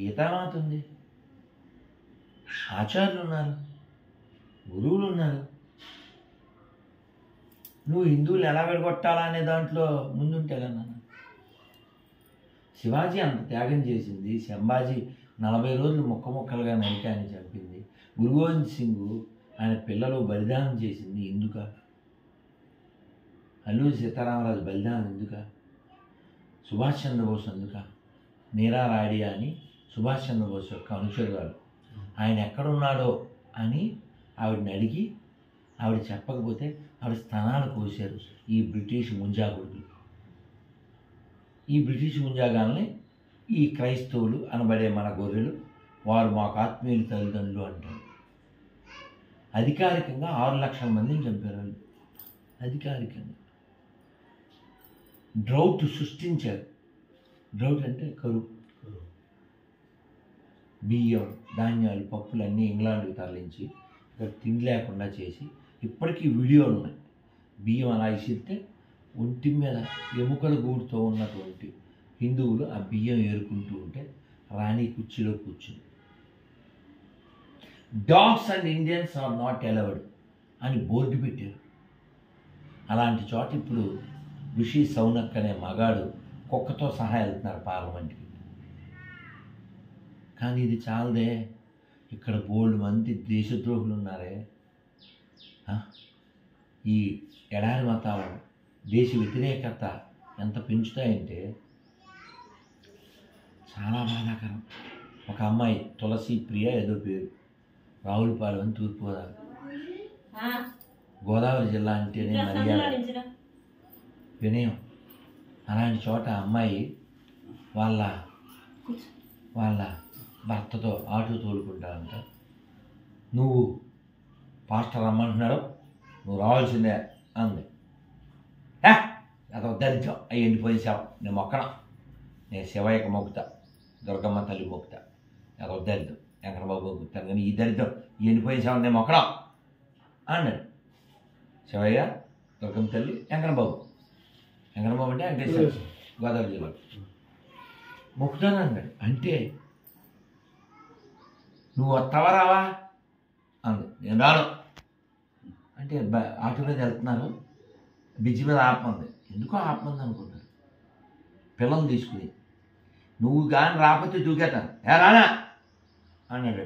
గీతామాత ఉంది, ఆచార్యులు ఉన్నారు, గురువులు ఉన్నారు. నువ్వు హిందువులు ఎలా విడగొట్టాలా అనే దాంట్లో ముందుంటే కదా. శివాజీ అంత త్యాగం చేసింది, సంభాజీ 40 రోజులు ముక్కలుగా నరికి ఆయన చంపింది, గురు గోవింద్ సింగ్ ఆయన పిల్లలు బలిదానం చేసింది ఎందుక? అల్లూరి సీతారామరాజు బలిదానం ఎందుక? సుభాష్ చంద్రబోస్ ఎందుక? నీరా రాడియా అని సుభాష్ చంద్రబోస్ యొక్క అనుచరురాలు, ఆయన ఎక్కడున్నాడో అని ఆవిడని అడిగి ఆవిడ చెప్పకపోతే ఆవిడ స్థానాలు కోసారు ఈ బ్రిటిష్ ముంజాగుడులు. ఈ బ్రిటిష్ ముంజాగాల్ని ఈ క్రైస్తవులు అనబడే మన గొర్రెలు, వారు మాకు ఆత్మీయులు తల్లిదండ్రులు అంటారు. అధికారికంగా 6 లక్షల మందిని చంపారు వాళ్ళు. అధికారికంగా డ్రౌట్ సృష్టించారు. డ్రౌట్ అంటే కరువు. బియ్యం, ధాన్యాలు, పప్పులు అన్నీ ఇంగ్లాండ్కి తరలించి ఇక్కడ తిండి లేకుండా చేసి, ఇప్పటికీ వీడియోలు ఉన్నాయి. బియ్యం అలా ఇసిరితే ఒంటి మీద ఎముకల గూడుతో ఉన్నటువంటి హిందువులు ఆ బియ్యం ఏరుకుంటూ ఉంటే రాణి కుర్చీలో కూర్చుంది. Dogs and Indians are not allowed అని బోర్డు పెట్టారు. అలాంటి చోట ఇప్పుడు ఋషి సౌనక్ అనే మగాడు కుక్కతో సహా వెళ్తున్నారు పార్లమెంట్కి. కానీ ఇది చాలదే, ఇక్కడ బోల్డ్ మంది దేశద్రోహులు ఉన్నారే. ఈ ఎడారి మతాలు దేశ వ్యతిరేకత ఎంత పెంచుతాయంటే చాలా బాధాకరం. ఒక అమ్మాయి తులసి ప్రియ ఏదో పేరు, రావులపాలెం అని తూర్పుగోదావరి, గోదావరి జిల్లా అంటేనే మర్యాద, వినయం. అలాంటి చోట అమ్మాయి వాళ్ళ భర్తతో ఆటో తోలుకుంటారంట. నువ్వు పాస్టర్ రమ్మంటున్నాడు, నువ్వు రావాల్సిందే అంది. అదొక దరిద్రం, అవి ఎండిపోయేసావు, నేను మొక్కన, నేను శివయ్యకు మొక్కుతా, దుర్గమ్మ తల్లి మొక్కుతా, అదొక దరిద్రం, వెంకటబాబు మొక్కుతాను, కానీ ఈ దరిద్రం ఎండిపోయేసావు, నేను మొక్కన అన్నాడు. శివయ్య, దుర్గమ్మ తల్లి, వెంకటబాబు అంటే వెంకటేశ్వర, గోదావరి జిల్లా, మొక్కుతాను అన్నాడు. అంటే నువ్వు వస్తావా రావా అంది. నేను రాను అంటే ఆటో మీద వెళ్తున్నారు, బ్రిడ్జి మీద ఆపమంది. ఎందుకో ఆపమంది అనుకుంటారు పిల్లల్ని తీసుకుని. నువ్వు కానీ రాకపోతే దూకేతాను, రానా అన్నాడు.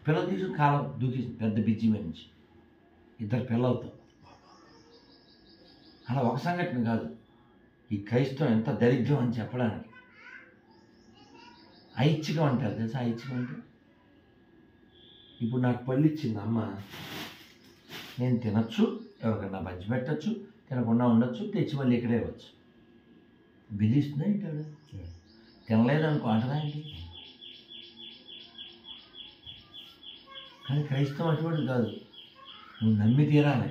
పిల్లలు తీసుకుని కాలం దూకేసింది పెద్ద బ్రిడ్జి మీద నుంచి 2 పిల్లలతో. అలా ఒక సంఘటన కాదు, ఈ క్రైస్తవం ఎంత దరిద్రం అని చెప్పడానికి. ఐచ్ఛికం అంటారు తెలుసా? ఐచ్ఛికం అంటే ఇప్పుడు నాకు పళ్ళు ఇచ్చింది అమ్మ, నేను తినచ్చు, ఎవరికన్నా పంచి పెట్టచ్చు, తినకుండా ఉండొచ్చు, తెచ్చి మళ్ళీ ఇక్కడే ఇవ్వచ్చు. బెదిరిస్తుందా ఏంటాడు? తినలేదనుకో అంటదా ఏంటి? కానీ క్రైస్తవం అటువంటి కాదు, నువ్వు నమ్మి తీరాలి,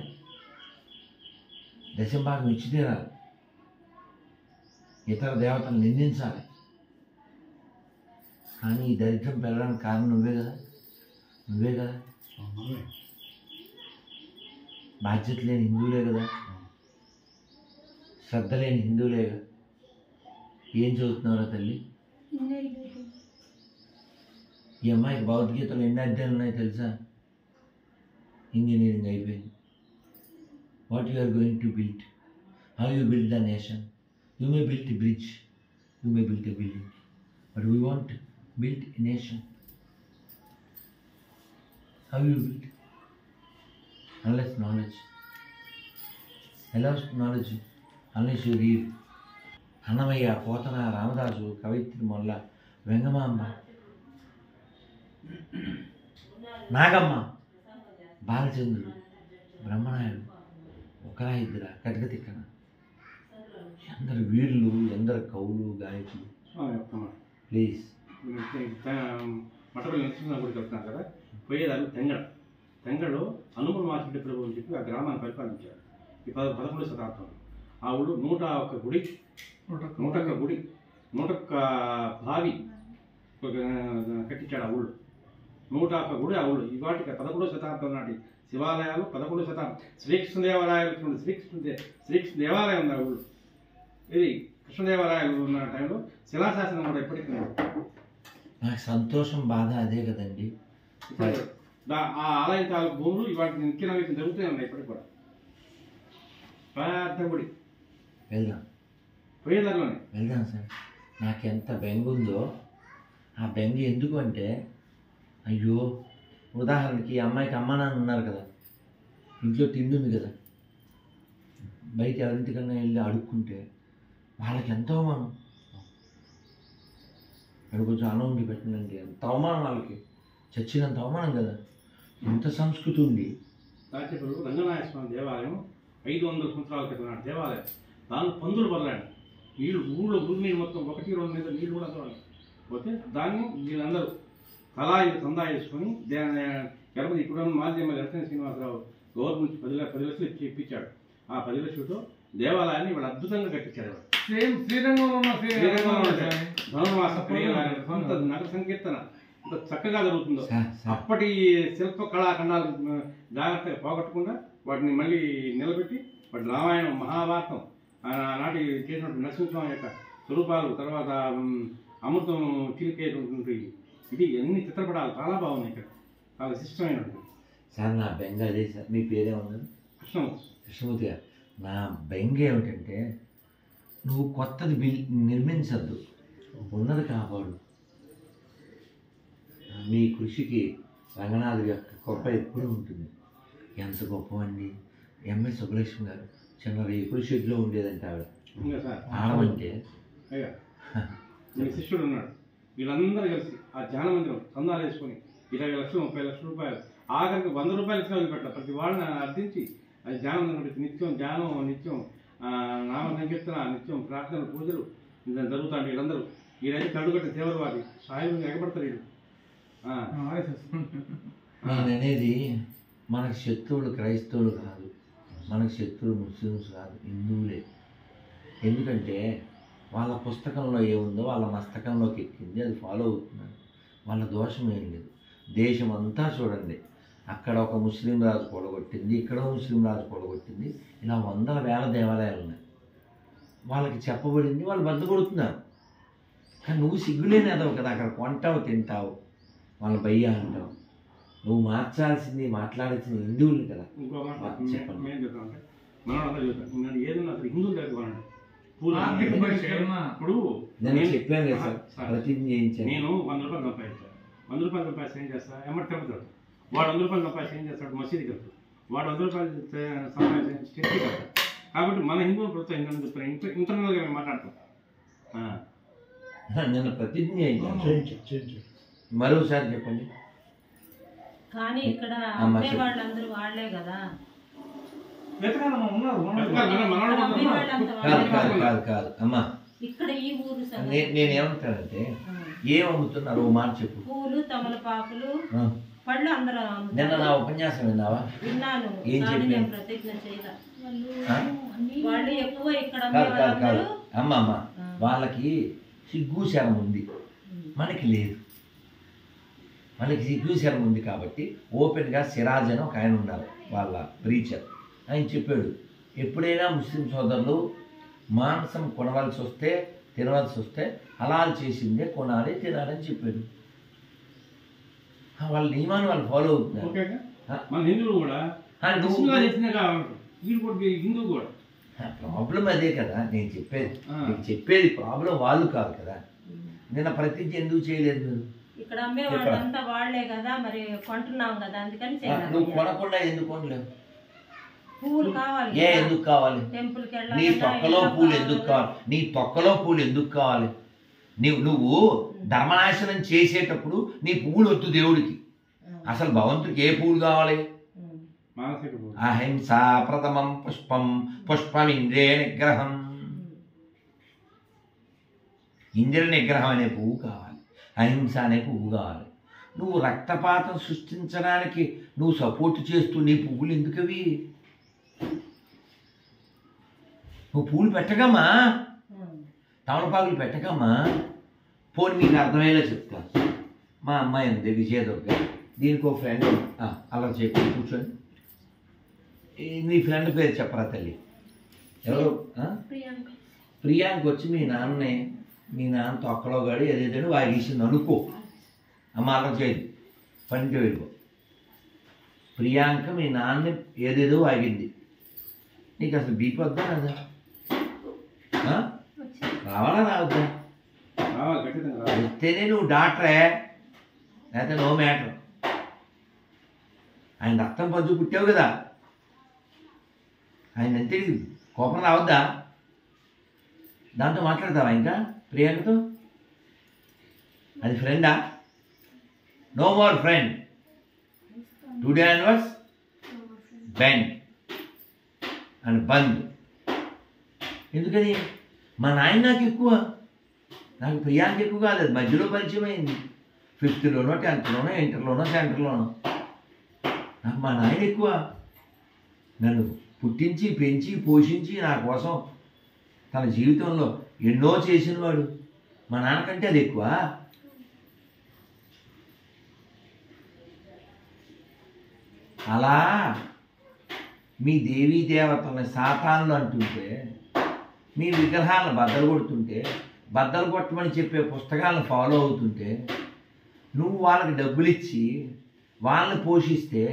దశంభాగం ఇచ్చి తీరాలి, ఇతర దేవతలను నిందించాలి. కానీ ఈ దరిద్రం పెరగడానికి కారణం నువ్వే కదా. బాధ్యత లేని హిందువులే కదా, శ్రద్ధ లేని హిందువులే కదా. ఏం చదువుతున్నావురా తల్లి? ఈ అమ్మాయికి భగవద్గీతలో ఎన్ని అధ్యాయాలు ఉన్నాయో తెలుసా? ఇంజనీరింగ్ అయిపోయింది. What you are going to build, how you build the nation. You may build a bridge, you may build a building, but we want build a nation. How you build? Unless knowledge. Allows knowledge. Unless you read. Annamayya, Pothana, Ramadasu, కవిత్రి మొల్ల, వెంగమాంబ, నాగమ్మ, బాలచంద్రుడు, బ్రహ్మనాయుడు, ఒకరా ఇద్దరా, కటిక తిక్కన, ఎందరు వీరులు, ఎందరు కవులు, గాయకులు. Please మఠంలో నరసింహ గుడికి వెళ్తున్నాను కదా, పోయేదాన్ని తెంగడలో అనుమల్ మార్కెట్ ప్రభు అని చెప్పి ఆ గ్రామాన్ని పరిపాలించాడు ఈ 11వ శతాబ్దంలో. ఆ ఊళ్ళో 101 గుడి, 101 బావి కట్టించాడు ఆ ఊళ్ళో. 101 గుడి ఆ ఊళ్ళో. ఇవాటికి 11వ శతాబ్దం నాటి శివాలయాలు, 11వ శతాబ్దం శ్రీకృష్ణ దేవాలయాలు, శ్రీకృష్ణ దేవాలయం ఉంది ఆ ఊళ్ళో. ఇది కృష్ణదేవరాయలు ఉన్న టైంలో శిలాశాసనం కూడా ఎప్పటికీ నాకు సంతోషం బాధ అదే కదండి. ఇప్పుడు ఆ ఆలయం తాలూకు భూములు ఇవాటి నిత్య నైవేద్యం జరుగుతూనే ఉన్నాయి ఇప్పటికి కూడా. పెద్ద గుడి వెళ్దాం పోయేదారిలోనే. వెళ్దాం సార్. నాకెంత బెంగ ఉందో ఆ బెంగ ఎందుకు అంటే, అయ్యో ఉదాహరణకి ఈ అమ్మాయికి అమ్మ నాన్న ఉన్నారు కదా, ఇంట్లో తిండి ఉంది కదా, బయట ఎవరింటికన్నా వెళ్ళి అడుక్కుంటే వాళ్ళకి ఎంత అవమానం. అక్కడ కొంచెం అన్నం ఉండి పెట్టండి, ఎంత అవమానం వాళ్ళకి, చచ్చినంత అవమానం కదా. ఎంత సంస్కృతి ఉంది. రాజపల్లి రంగనాయ స్వామి దేవాలయం 500 సంవత్సరాల క్రితం నాటి దేవాలయం. దానిలో పందులు బరలాడు నీళ్ళు, ఊళ్ళో గుడి నీళ్ళు మొత్తం 1-2 మీద నీళ్ళు కూడా చూడాలి. పోతే దాన్ని వీళ్ళందరూ తలా చందా వేసుకొని గణపతి ఇప్పుడు మాధ్యమ ఎలక్షన్ శ్రీనివాసరావు గవర్నమెంట్ 10 లక్షలు ఇప్పించాడు. ఆ 10 లక్షలతో దేవాలయాన్ని వాళ్ళు అద్భుతంగా కట్టించారు. ధనుర్మాస సొంత నగర సంకీర్తన ఇంత చక్కగా జరుగుతుందో, అప్పటి శిల్ప కళాఖండాలు జాగ్రత్తగా పోగొట్టకుండా వాటిని మళ్ళీ నిలబెట్టి వాటి రామాయణం, మహాభారతం, నాటి చేసినటువంటి నరసింహస్వామి యొక్క స్వరూపాలు, తర్వాత అమృతం చిలికేటువంటి ఇది అన్ని చిత్రపటాలు చాలా బాగున్నాయి ఇక్కడ, చాలా విశిష్టమైనటువంటి. సార్ నా బెంగ అదే సార్. మీ పేరేమన్నది? కృష్ణమూర్తి గారు. నా బెంగ ఏమిటంటే, నువ్వు కొత్తది నిర్మించద్దు, ఉన్నది కాపాడు. మీ కృషికి రంగనాథ్ యొక్క గొప్ప ఎప్పుడూ ఉంటుంది. ఎంత గొప్పవండి. ఎంఎస్ సుబ్బలక్ష్మి గారు చిన్న రేకుల షెడ్లో ఉండేదంటే ఆవిడ. ఆడమంటే మీ శిష్యుడు ఉన్నాడు, వీళ్ళందరూ కలిసి ఆ ధ్యాన మందిరం చందాలు వేసుకొని 20 లక్షలు 30 లక్షల రూపాయలు, ఆఖరికి 100 రూపాయలు ఇచ్చిన వదిలిపెట్టాలి. ప్రతి వాళ్ళని అర్థించి అది ధ్యాన మందిరం పెట్టి నిత్యం ధ్యానం, నిత్యం నామ సంకీర్తన, నిత్యం ప్రార్థనలు, పూజలు జరుగుతాయి. వీళ్ళందరూ వీరైతే కడుగట్టే సేవలు వారి సాయం ఎగబడతారు వీళ్ళు. నేను అనేది మనకు శత్రువులు క్రైస్తవులు కాదు, మనకు శత్రువులు ముస్లిమ్స్ కాదు, హిందువులే. ఎందుకంటే వాళ్ళ పుస్తకంలో ఏముందో వాళ్ళ మస్తకంలోకి ఎక్కింది, అది ఫాలో అవుతున్నారు. వాళ్ళ దోషం ఏం లేదు. దేశం అంతా చూడండి, అక్కడ ఒక ముస్లిం రాజు కూడగొట్టింది, ఇక్కడ ముస్లిం రాజు కూడగొట్టింది, ఇలా 100,000 దేవాలయాలు ఉన్నాయి. వాళ్ళకి చెప్పబడింది, వాళ్ళు బద్దకొడుతున్నారు. కానీ నువ్వు సిగ్గులేని అదవు కదా, అక్కడ కొంటావు, తింటావు, వాళ్ళ భయ్య అంటావు. నువ్వు మార్చాల్సింది, మాట్లాడాల్సింది హిందువులు కదా. ఇంకో మాట చెప్పండి, మేము చెప్తామంటే మనవాళ్ళంతా చెప్తాను. నేను ఏదన్నా అసలు హిందువులు దగ్గర ఇప్పుడు నేను చెప్పాను కదా సార్, ప్రతిజ్ఞ చేయించాను. నేను 100 రూపాయలు సంపాదించాను. 100 రూపాయలు సంపాదించి ఏం చేస్తా, ఎమ్మటి తిరుగుతాడు. వాడు 100 రూపాయలు సంపాదించి ఏం చేస్తాడు, మసీదుకి వెళ్తాడు. వాడు 100 రూపాయలు సంపాదించి చర్చికి వెళ్తాడు. కాబట్టి మన హిందువులు ప్రభుత్వం ఏంటని చెప్తారు, ఇంటర్నల్గా మేము మాట్లాడతాం. నేను ప్రతిజ్ఞ చేయించాను. మరోసారి చెప్పండి. కానీ ఇక్కడ అమ్మే వాళ్ళందరూ వాళ్ళే కదా. కాదు అమ్మా, ఇక్కడ ఈ ఊరు నేనేమంటానంటే, ఏం అమ్ముతున్నారు ఓ మాట చెప్పు. పూలు, తమలపాకులు, పళ్ళు అందరూ. నిన్న నా ఉపన్యాసం విన్నావా? విన్నాను. ఏం చెప్పాను? ప్రతిజ్ఞ చేయలే. వాళ్ళు ఎక్కువ ఇక్కడ అమ్మ వాళ్ళకి సిగ్గు శరం ఉంది, మనకి లేదు. మనకి సిగ్గు శరం ఉంది కాబట్టి ఓపెన్గా సిరాజ్ అని ఒక ఆయన ఉన్నారు, వాళ్ళ ప్రీచర్. ఆయన చెప్పాడు, ఎప్పుడైనా ముస్లిం సోదరులు మాంసం కొనవలసి వస్తే, తినవలసి వస్తే హలాల్ చేసిందే కొనాలి, తినాలని చెప్పాడు. వాళ్ళ నియమాన్ని వాళ్ళు ఫాలో అవుతున్నారు. మన హిందువులు కూడా హిందూ కూడా ప్రాబ్లం అదే కదా నేను చెప్పేది. నేను చెప్పేది ప్రాబ్లం వాళ్ళు కాదు కదా. నిన్న ప్రతిజ్ఞ ఎందుకు చేయలేదు మీరు? ఇక్కడ అమ్మే వాళ్ళంతా వాళ్ళే కదా, మరి కొంటున్నాం కదా, అందుకని నువ్వు కొనకుండా ఎందుకు కొనలేవు? పూలు కావాలి. ఎందుకు కావాలి? టెంపుల్కి నీ తొక్కలో పూలు ఎందుకు కావాలి? నీ తొక్కలో పూలు ఎందుకు కావాలి? నువ్వు ధర్మనాశనం చేసేటప్పుడు నీ పువ్వులు వద్దు దేవుడికి. అసలు భగవంతుడికి ఏ పువ్వులు కావాలి? అహింస ప్రథమం పుష్పం, పుష్పం ఇంద్రియ నిగ్రహం. ఇంద్రియ నిగ్రహం అనే పువ్వు కావాలి, అహింస అనే పువ్వు కావాలి. నువ్వు రక్తపాతం సృష్టించడానికి నువ్వు సపోర్ట్ చేస్తూ నీ పువ్వులు ఎందుకవి? నువ్వు పూలు పెట్టకమ్మా, తమలపాకులు పెట్టకమ్మా. పోనీ మీకు అర్థమయ్యేలా చెప్తా. మా అమ్మాయి ఉంది విజయదుర్గ, దీనికి ఒక ఫ్రెండ్ అలా చెప్పి కూర్చొని, నీ ఫ్రెండ్ పేరు చెప్పరా తల్లి? ఎవరు? ప్రియాంక వచ్చి మీ నాన్న తొక్కలో గాడి ఏదేదో వాగేసింది అనుకో. అమ్మ అలా చేయదు, పనికి వెళ్ళిపో. ప్రియాంక మీ నాన్న ఏదేదో ఆగింది, నీకు అసలు బీపీ వద్దా కదా? రావాలా రావద్దా? వస్తేనే నువ్వు డాక్టరే, లేకపోతే నో మ్యాటర్. ఆయన రక్తం పంచు పుట్టావు కదా, ఆయన అంతే కోపం రావద్దా? దాంతో మాట్లాడతావా ఇంకా ప్రియాంకతో? అది ఫ్రెండా? No more friend. టుడే అన్వర్స్ బెండ్ అండ్ బంద్. ఎందుకని? మా నాయన నాకు ఎక్కువ, నాకు ప్రియాంక ఎక్కువ కాదు, అది మధ్యలో పరిచయం అయింది. 5th-లోనో 10th-లోనో ఇంటర్లోనో సెంటర్లోనో. నాకు మా నాయన ఎక్కువ. నన్ను పుట్టించి పెంచి పోషించి నా కోసం తన జీవితంలో ఎన్నో చేసినవాడు. మా నాన్నకంటే అది ఎక్కువ. అలా మీ దేవీ దేవతల్ని సాతాన్లు అంటుంటే, మీ విగ్రహాలను బద్దలు కొడుతుంటే, బద్దలు కొట్టమని చెప్పే పుస్తకాలను ఫాలో అవుతుంటే, నువ్వు వాళ్ళకి డబ్బులు ఇచ్చి వాళ్ళని పోషిస్తే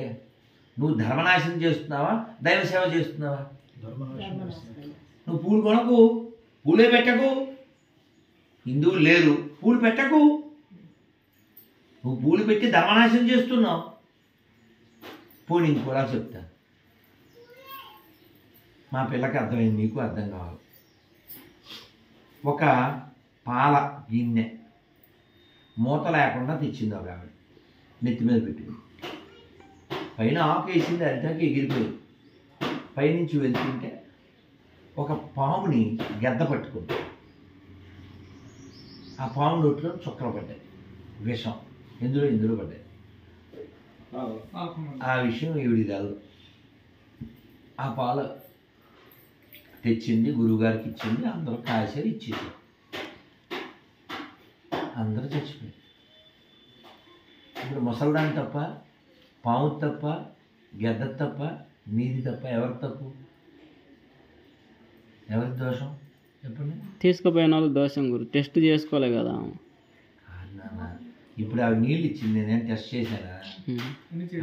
నువ్వు ధర్మనాశనం చేస్తున్నావా, దైవ సేవ చేస్తున్నావా? నువ్వు పూలు కొనకు, పూలే పెట్టకు. హిందువులు లేరు, పూలు పెట్టకు. నువ్వు పూలు పెట్టి ధర్మనాశనం చేస్తున్నావు. పోనీ ఇంకోలా చెప్తా, మా పిల్లకి అర్థమైంది, మీకు అర్థం కావాలి. ఒక పాల గిన్నె మూత లేకుండా తెచ్చింది ఒక ఆవిడ, నెత్తి మీద పెట్టుకుని. పైన ఆకు వేసింది, అరిటాకి ఎగిరిపోయింది. పైనుంచి వెళ్తుంటే ఒక పాముని గెద్ద పట్టుకుంది. ఆ పాము నోట్లో చుక్కలు పడ్డాయి, విషం ఇందులో పడ్డాయి. ఆ విషయం ఈవిడి కాదు. ఆ పాలు తెచ్చింది, గురువుగారికి ఇచ్చింది, అందరూ కాసేరి ఇచ్చేసారు. అందరూ చచ్చిపోయారు. ఇప్పుడు ముసల్దాని తప్ప, పాము తప్ప, గెద్ద తప్ప, నీది తప్ప, ఎవరి తప్పు? ఎవరి దోషం చెప్పండి? తీసుకుపోయిన వాళ్ళు దోషం గురు, టెస్ట్ చేసుకోలే కదా. ఇప్పుడు ఆవిడ నీళ్ళు ఇచ్చింది, నేను టెస్ట్ చేశానా?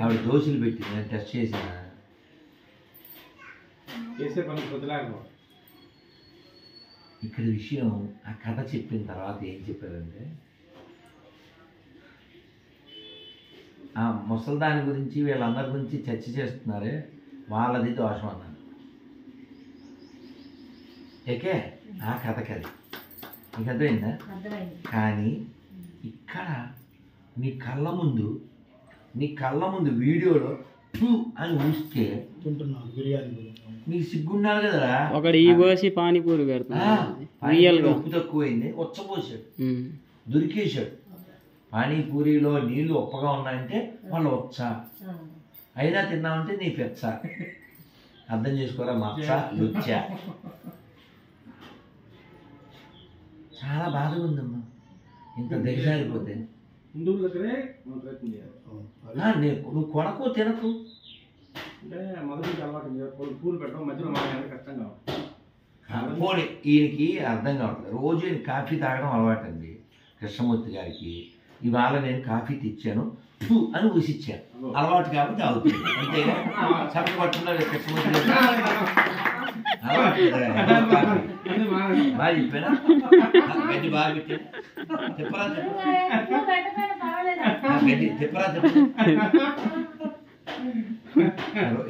ఆవిడ దోశలు పెట్టింది, నేను టెస్ట్ చేశానా? ఇక్కడ విషయం, ఆ కథ చెప్పిన తర్వాత ఏం చెప్పారంటే, ఆ ముసల్దాని గురించి వీళ్ళందరి గురించి చర్చ చేస్తున్నారే, వాళ్ళది దోషం అన్నాను. ఓకే, ఆ కథ కది నీకు అర్థమైందా? కానీ ఇక్కడ నీ కళ్ళ ముందు వీడియోలో టూ అని ఊస్తే నీకు సిగ్గుండాలి కదరా. ఒకటి ఈ పోసి పానీపూరి పెడతాడు, ఉప్పు తక్కువైంది, ఉచ్చపోసాడు, దొరికేశాడు. పానీపూరిలో నీళ్లు ఉప్పగా ఉన్నాయంటే వాళ్ళు ఉచ్చ, అయినా తిన్నామంటే నీ పెచ్చ. అర్థం చేసుకోరా, మచ్చ లుచ్చ. చాలా బాధగా ఉందమ్మా ఇంత దిగజారిపోతే. హిందువుల దగ్గరే ప్రయత్నం చేయాలి. నువ్వు కొనకు తినకు అంటే మొదటి అలవాటు పూలు పెట్టడం మధ్యలో మాకు కష్టంగా పోనీ. ఈయనకి అర్థం కావట్లేదు. రోజు ఈయన కాఫీ తాగడం అలవాటు అండి కృష్ణమూర్తి గారికి. ఇవాళ నేను కాఫీ తెచ్చాను అని ఊసిచ్చాను, అలవాటు కాబట్టి తాగుతుంది అంతేగా. చప్ప పట్టుకున్నారు కృష్ణమూర్తి గారు, బాగా చెప్పానా? గడ్డి బాగా పెట్టాను, తిప్పరా గడ్డి తిప్పరా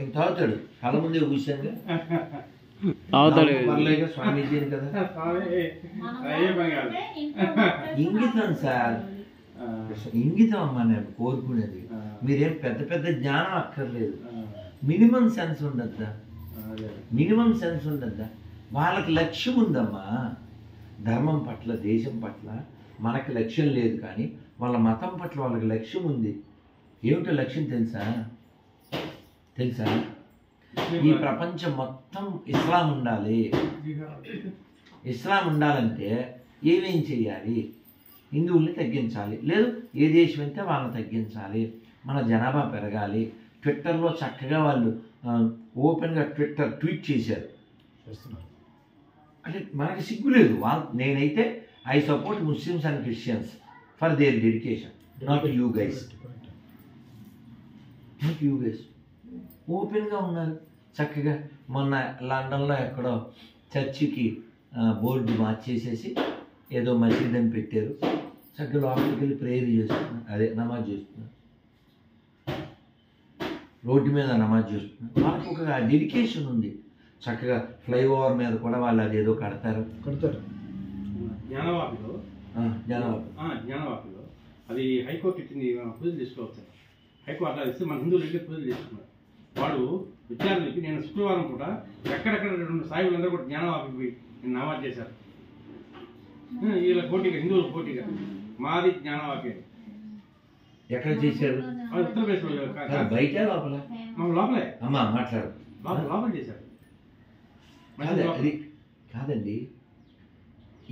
ఇంక తాగుతాడు. కళ్ళ ముందే కూర్చాను పర్లేగా, స్వామీజీ కదా. ఇంగితం సార్, ఇంగితం అమ్మా నేను కోరుకునేది. మీరేం పెద్ద పెద్ద జ్ఞానం అక్కర్లేదు, మినిమం సెన్స్ ఉండద్దా? మినిమం సెన్స్ ఉండద్దా? వాళ్ళకి లక్ష్యం ఉందమ్మా, ధర్మం పట్ల, దేశం పట్ల. మనకి లక్ష్యం లేదు, కానీ వాళ్ళ మతం పట్ల వాళ్ళకి లక్ష్యం ఉంది. ఏమిటో లక్ష్యం తెలుసా? ఈ ప్రపంచం మొత్తం ఇస్లాం ఉండాలి. ఇస్లాం ఉండాలంటే ఏమేం చేయాలి? హిందువుల్ని తగ్గించాలి, లేదు ఏ దేశం అయితే వాళ్ళని తగ్గించాలి, మన జనాభా పెరగాలి. ట్విట్టర్లో చక్కగా వాళ్ళు ఓపెన్గా ట్వీట్ చేశారు. అంటే మనకి సిగ్గు లేదు. నేనైతే I support Muslims and Christians for their dedication. Not you guys, not you guys. ఓపెన్గా ఉన్నారు చక్కగా. మొన్న లండన్లో ఎక్కడో చర్చికి బోర్డు మార్చేసేసి ఏదో మసీద్ అని పెట్టారు. చక్కగా లోపలికి వెళ్ళి ప్రేయర్ చేస్తున్నారు, అదే నమాజ్ చేస్తున్నారు, రోడ్డు మీద నమాజ్ చేస్తున్నారు. వాళ్ళకి ఒక డెడికేషన్ ఉంది. చక్కగా ఫ్లైఓవర్ మీద కూడా వాళ్ళు అదేదో కడతారు. జ్ఞానవాపిలో జ్ఞానవాపిలో అది హైకోర్టు ఇచ్చింది, పూజలు తీసుకోవచ్చు. హైకోర్టు అట్లా ఇస్తే మన హిందువులు అయితే పూజలు చేసుకున్నారు. వాడు విద్యార్థులకి నేను శుక్రవారం పూట ఎక్కడెక్కడ 2 సాయిబులందరూ కూడా జ్ఞానవాపికి పోయి నేను నమాజ్ చేశారు. వీళ్ళ పోటీగా, హిందువుల పోటీగా మాది జ్ఞానవాపి. ఎక్కడ చేశారు? ఉత్తరప్రదేశ్లో బయట లోపల? లోపలే అమ్మా మాట్లాడు. లోపల చేశారు. అది కాదండి,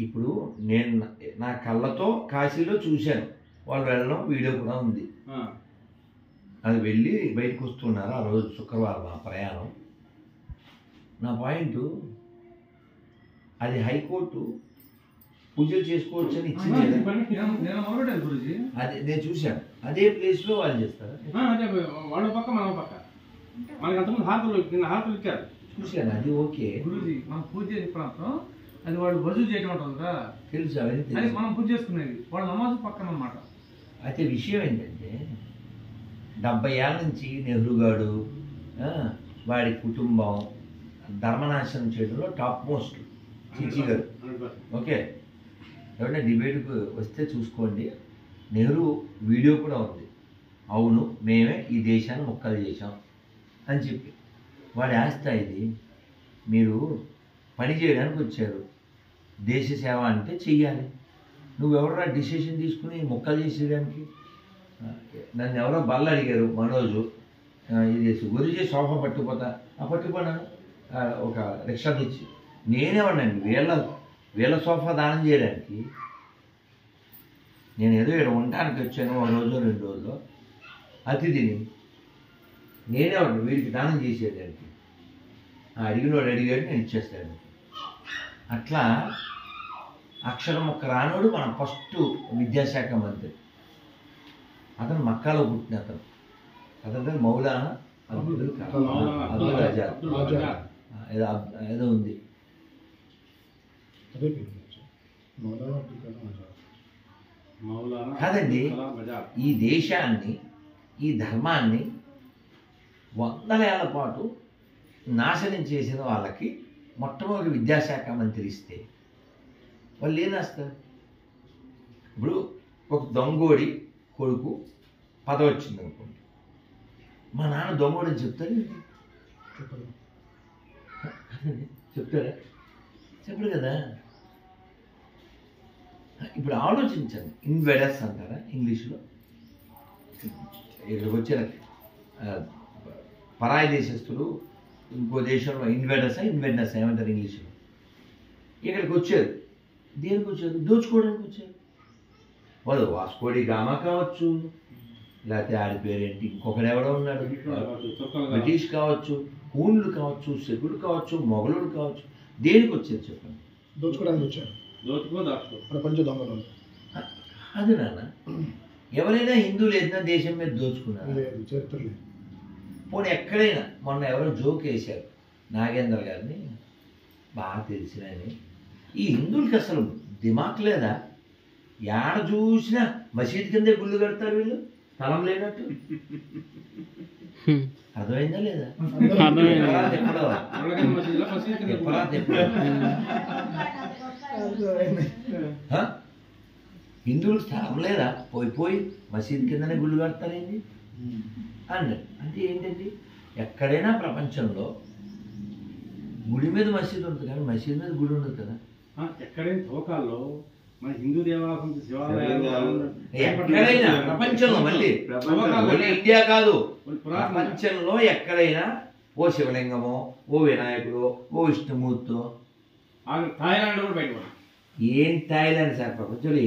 ఇప్పుడు నేను నా కళ్ళతో కాశీలో చూశాను, వాళ్ళు వెళ్ళడం వీడియో కూడా ఉంది. అది వెళ్ళి బయటకు వస్తున్నారు ఆ రోజు శుక్రవారం ఆ ప్రయాణం. నా పాయింట్, అది హైకోర్టు పూజలు చేసుకోవచ్చు అని ఇచ్చింది. అది నేను చూశాను. అదే ప్లేస్లో వాళ్ళు చేస్తారు. వాళ్ళ పక్క మన పక్క మనకి అంతకుముందు హారతులు ఇచ్చారు, చూశాను. అది ఓకే గురూజీ, మనం పూజ చేసే ప్రాంతం అది వాళ్ళు వజూ చేయడం ఉంటుంది కదా, తెలుసు, అవన్నీ అది తెలుసు. మనం పూజ చేసుకునేది వాళ్ళ నమాజు పక్కన అన్నమాట. అయితే విషయం ఏంటంటే 70 ఏళ్ళ నుంచి నెహ్రూ గారు వాడి కుటుంబం ధర్మనాశనం చేయడంలో టాప్ మోస్ట్ చిచి గారు. ఓకే, ఎవరైనా డిబేట్కు వస్తే చూసుకోండి, నెహ్రూ వీడియో కూడా ఉంది. అవును మేమే ఈ దేశాన్ని ముక్కలు చేశాం అని చెప్పి. వాడి ఆస్తి ఇది. మీరు పని చేయడానికి వచ్చారు, దేశ సేవ అంటే చెయ్యాలి. నువ్వెవరా డిసిషన్ తీసుకుని ముక్కలు చేసేయడానికి? నన్ను ఎవరో బల్ల అడిగారు మనోజు, ఇది గురించి సోఫా పట్టుకుపోతా, పట్టుకుపోయినాను ఒక రిక్షా తెచ్చి. నేనేమన్నాను వీళ్ళ సోఫా దానం చేయడానికి? నేను ఏదో ఇక్కడ ఉండడానికి వచ్చాను, 1 రోజు 2 రోజులు అతిథిని. నేనేవాడిని వీడికి దానం చేసేదానికి. అడిగినోడు అడిగాడు, నేను ఇచ్చేస్తాను. అట్లా అక్షరం ఒక్క రానోడు మన ఫస్ట్ విద్యాశాఖ మంత్రి. అతను మక్కాలో పుట్టిన అతను మౌలానా అబ్దుల్ ఆజాద్ ఏదో ఉంది. కాదండి, ఈ దేశాన్ని ఈ ధర్మాన్ని 100 ఏళ్ల పాటు నాశనం చేసిన వాళ్ళకి మొట్టమొదటి విద్యాశాఖ మంత్రి ఇస్తే వాళ్ళు ఏం చేస్తారు? ఇప్పుడు ఒక దొంగోడి కొడుకు పదవి వచ్చింది అనుకోండి, మా నాన్న దొంగోడని చెప్తారు, చెప్తారా? చెప్పడు కదా. ఇప్పుడు ఆలోచించండి, ఇన్వెడర్స్ అంటారా ఇంగ్లీష్లో? ఇక్కడికి వచ్చిన పరాయి దేశస్తులు ఇంకో దేశంలో ఇన్వెడర్స్ ఏమంటారు ఇంగ్లీష్లో? ఇక్కడికి వచ్చారు. దేనికి వచ్చారు? దోచుకోవడానికి వచ్చారు. వాళ్ళు వాస్కోడి గామా కావచ్చు, లేకపోతే ఆడి పేరేంటి ఇంకొకడు ఎవడో ఉన్నాడు, బ్రిటిష్ కావచ్చు, హూన్లు కావచ్చు, శకుడు కావచ్చు, మొఘలుడు కావచ్చు. దేనికి వచ్చారు చెప్పండి? దోచుకోవడానికి వచ్చారు. ప్రపంచ దొంగలు అది నాన్న. ఎవరైనా హిందువులు ఏదైనా దేశం మీద దోచుకున్నారు? చరిత్ర లేదు. పోనీ ఎక్కడైనా మొన్న ఎవరో జోక్ వేశారు నాగేంద్ర గారిని, బాగా తెలిసిన ఈ హిందువులకి అసలు దిమాక్ లేదా? ఏడ చూసినా మసీద్ కిందే గుళ్ళు కడతారు వీళ్ళు, స్థలం లేనట్టు. అర్థమైందా లేదా? హిందువులు స్థలం లేదా? పోయి మసీద్ కిందనే గుళ్ళు కడతారేంటి అన్నాడు. అంటే ఏంటండి, ఎక్కడైనా ప్రపంచంలో గుడి మీద మసీదు ఉంటుంది కానీ మసీద్ మీద గుడి ఉండదు కదా. ఎక్కడైనా తోకాల్లో మన హిందూ దేవాలయం ఎక్కడైనా ప్రపంచంలో, మళ్ళీ ఇండియా కాదు, ప్రపంచంలో ఎక్కడైనా ఓ శివలింగమో, ఓ వినాయకుడు, ఓ విష్ణుమూర్తో. థాయిలాండ్ కూడా బయట ఏం థాయిలాండ్ సార్? ప్రపంచంలో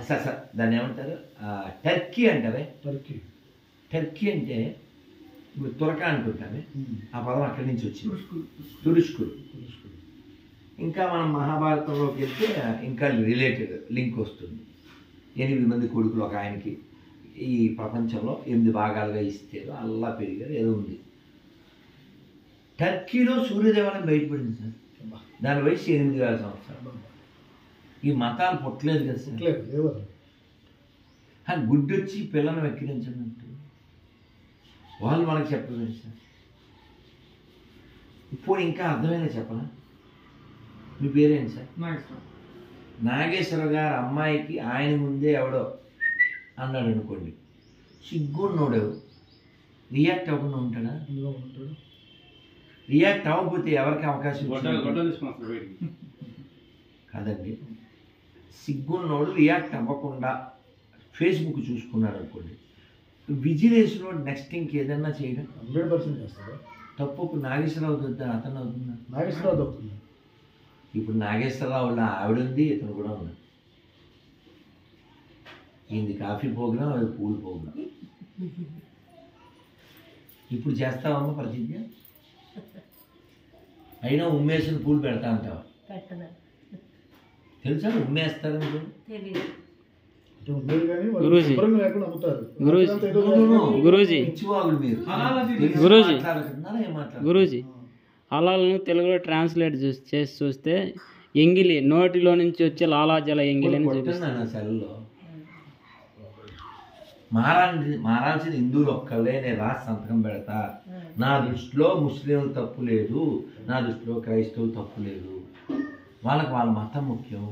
సార్ దాన్ని ఏమంటారు? టర్కీ అంటారే. టర్కీ అంటే ఇప్పుడు తురక అనుకుంటామే, ఆ పదం అక్కడి నుంచి వచ్చింది, తురుష్కులు. ఇంకా మనం మహాభారతంలోకి వెళ్తే ఇంకా రిలేటెడ్ లింక్ వస్తుంది. 8 మంది కొడుకులు ఒక ఆయనకి. ఈ ప్రపంచంలో 8 భాగాలుగా ఇస్తారు, అల్లా పెరిగారు, ఏదో ఉంది. టర్కీలో సూర్యదేవాలయం బయటపడింది సార్. దాని వయసు 8,000 సంవత్సరాలు. ఈ మతాలు పుట్టలేదు కదా సార్. గుడ్డు వచ్చి పిల్లలను వెక్కిరించినట్టు వాళ్ళు మనకు చెప్పలేదు సార్. ఇప్పుడు ఇంకా అర్థమైనా చెప్పనా? మీ పేరేంటి సార్? నాగేశ్వర గారు అమ్మాయికి ఆయన ముందే ఎవడో అన్నాడు అనుకోండి, సిగ్గున్నోడు రియాక్ట్ అవ్వకుండా ఉంటాడా? రియాక్ట్ అవ్వకపోతే ఎవరికి అవకాశం కాదండి. సిగ్గున్నోడు రియాక్ట్ అవ్వకుండా ఫేస్బుక్ చూసుకున్నాడు అనుకోండి, విజిలేసినోడు నెక్స్ట్ ఇంకేదన్నా చేయడం 100% చేస్తాడు. తప్పు. ఇప్పుడు నాగేశ్వరరావు అవుతుందా అతను అవుతుందా? నాగేశ్వరరావు అవుతుంది. ఇప్పుడు నాగేశ్వరరావు ఆవిడ ఉంది, ఇతను కూడా ఉన్నాడు. ఇది కాఫీ ప్రోగ్రాం, అది పూల్ ప్రోగ్రాం. ఇప్పుడు చేస్తావమ్మా ప్రతిజ్ఞ? అయినా ఉమ్మేసిన పూలు పెడతా అంటావా? తెలుసా ఉమ్మేస్తారని? గురూజీ హలాల్ను తెలుగులో ట్రాన్స్లేట్ చేసి చూస్తే ఎంగిలి, నోటిలో నుంచి వచ్చే లాలాజల ఎంగిలి అని చూపిస్తాను. సెల్లో మారాల్సిన హిందువులు ఒక్కళ్ళే, నేను రాసి సంతకం పెడతా. నా దృష్టిలో ముస్లింలు తప్పు లేదు, నా దృష్టిలో క్రైస్తవులు తప్పు లేదు. వాళ్ళకి వాళ్ళ మతం ముఖ్యం.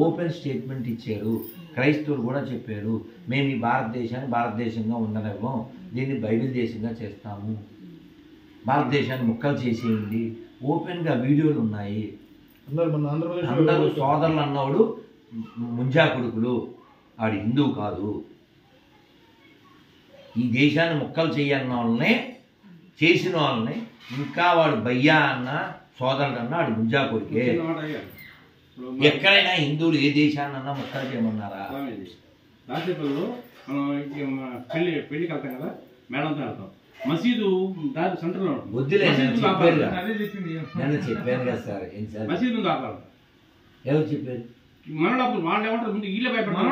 ఓపెన్ స్టేట్మెంట్ ఇచ్చారు. క్రైస్తవులు కూడా చెప్పారు, మేము ఈ భారతదేశాన్ని భారతదేశంగా ఉండనివ్వం, దీన్ని బైబిల్ దేశంగా చేస్తాము, భారతదేశాన్ని ముక్కలు చేసేయండి. ఓపెన్గా వీడియోలు ఉన్నాయి. అందరూ సోదరులు అన్నవాడు ముంజా కొడుకులు, వాడు హిందువు కాదు. ఈ దేశాన్ని ముక్కలు చేయన్న వాళ్ళనే, చేసిన వాళ్ళని ఇంకా వాడు బయ్యా అన్న సోదరుడు అన్న వాడు ముంజా కొడుకే. ఎక్కడైనా హిందువులు ఏ దేశాన్నన్నా ముక్కలు చేయమన్నారా? రాజపల్లిలో మనం పెళ్లికి వెళ్తాం కదా, మేడంతో వెళ్తాం. మసీదు దాని సెంటర్లో వద్దులే, నేను చెప్పాను కదా సార్. మసీదు ఆపాలి. ఎవరు చెప్పారు? మనప్పుడు వాళ్ళు ఏమంటారు, ముందు వీళ్ళే భయపడతారు.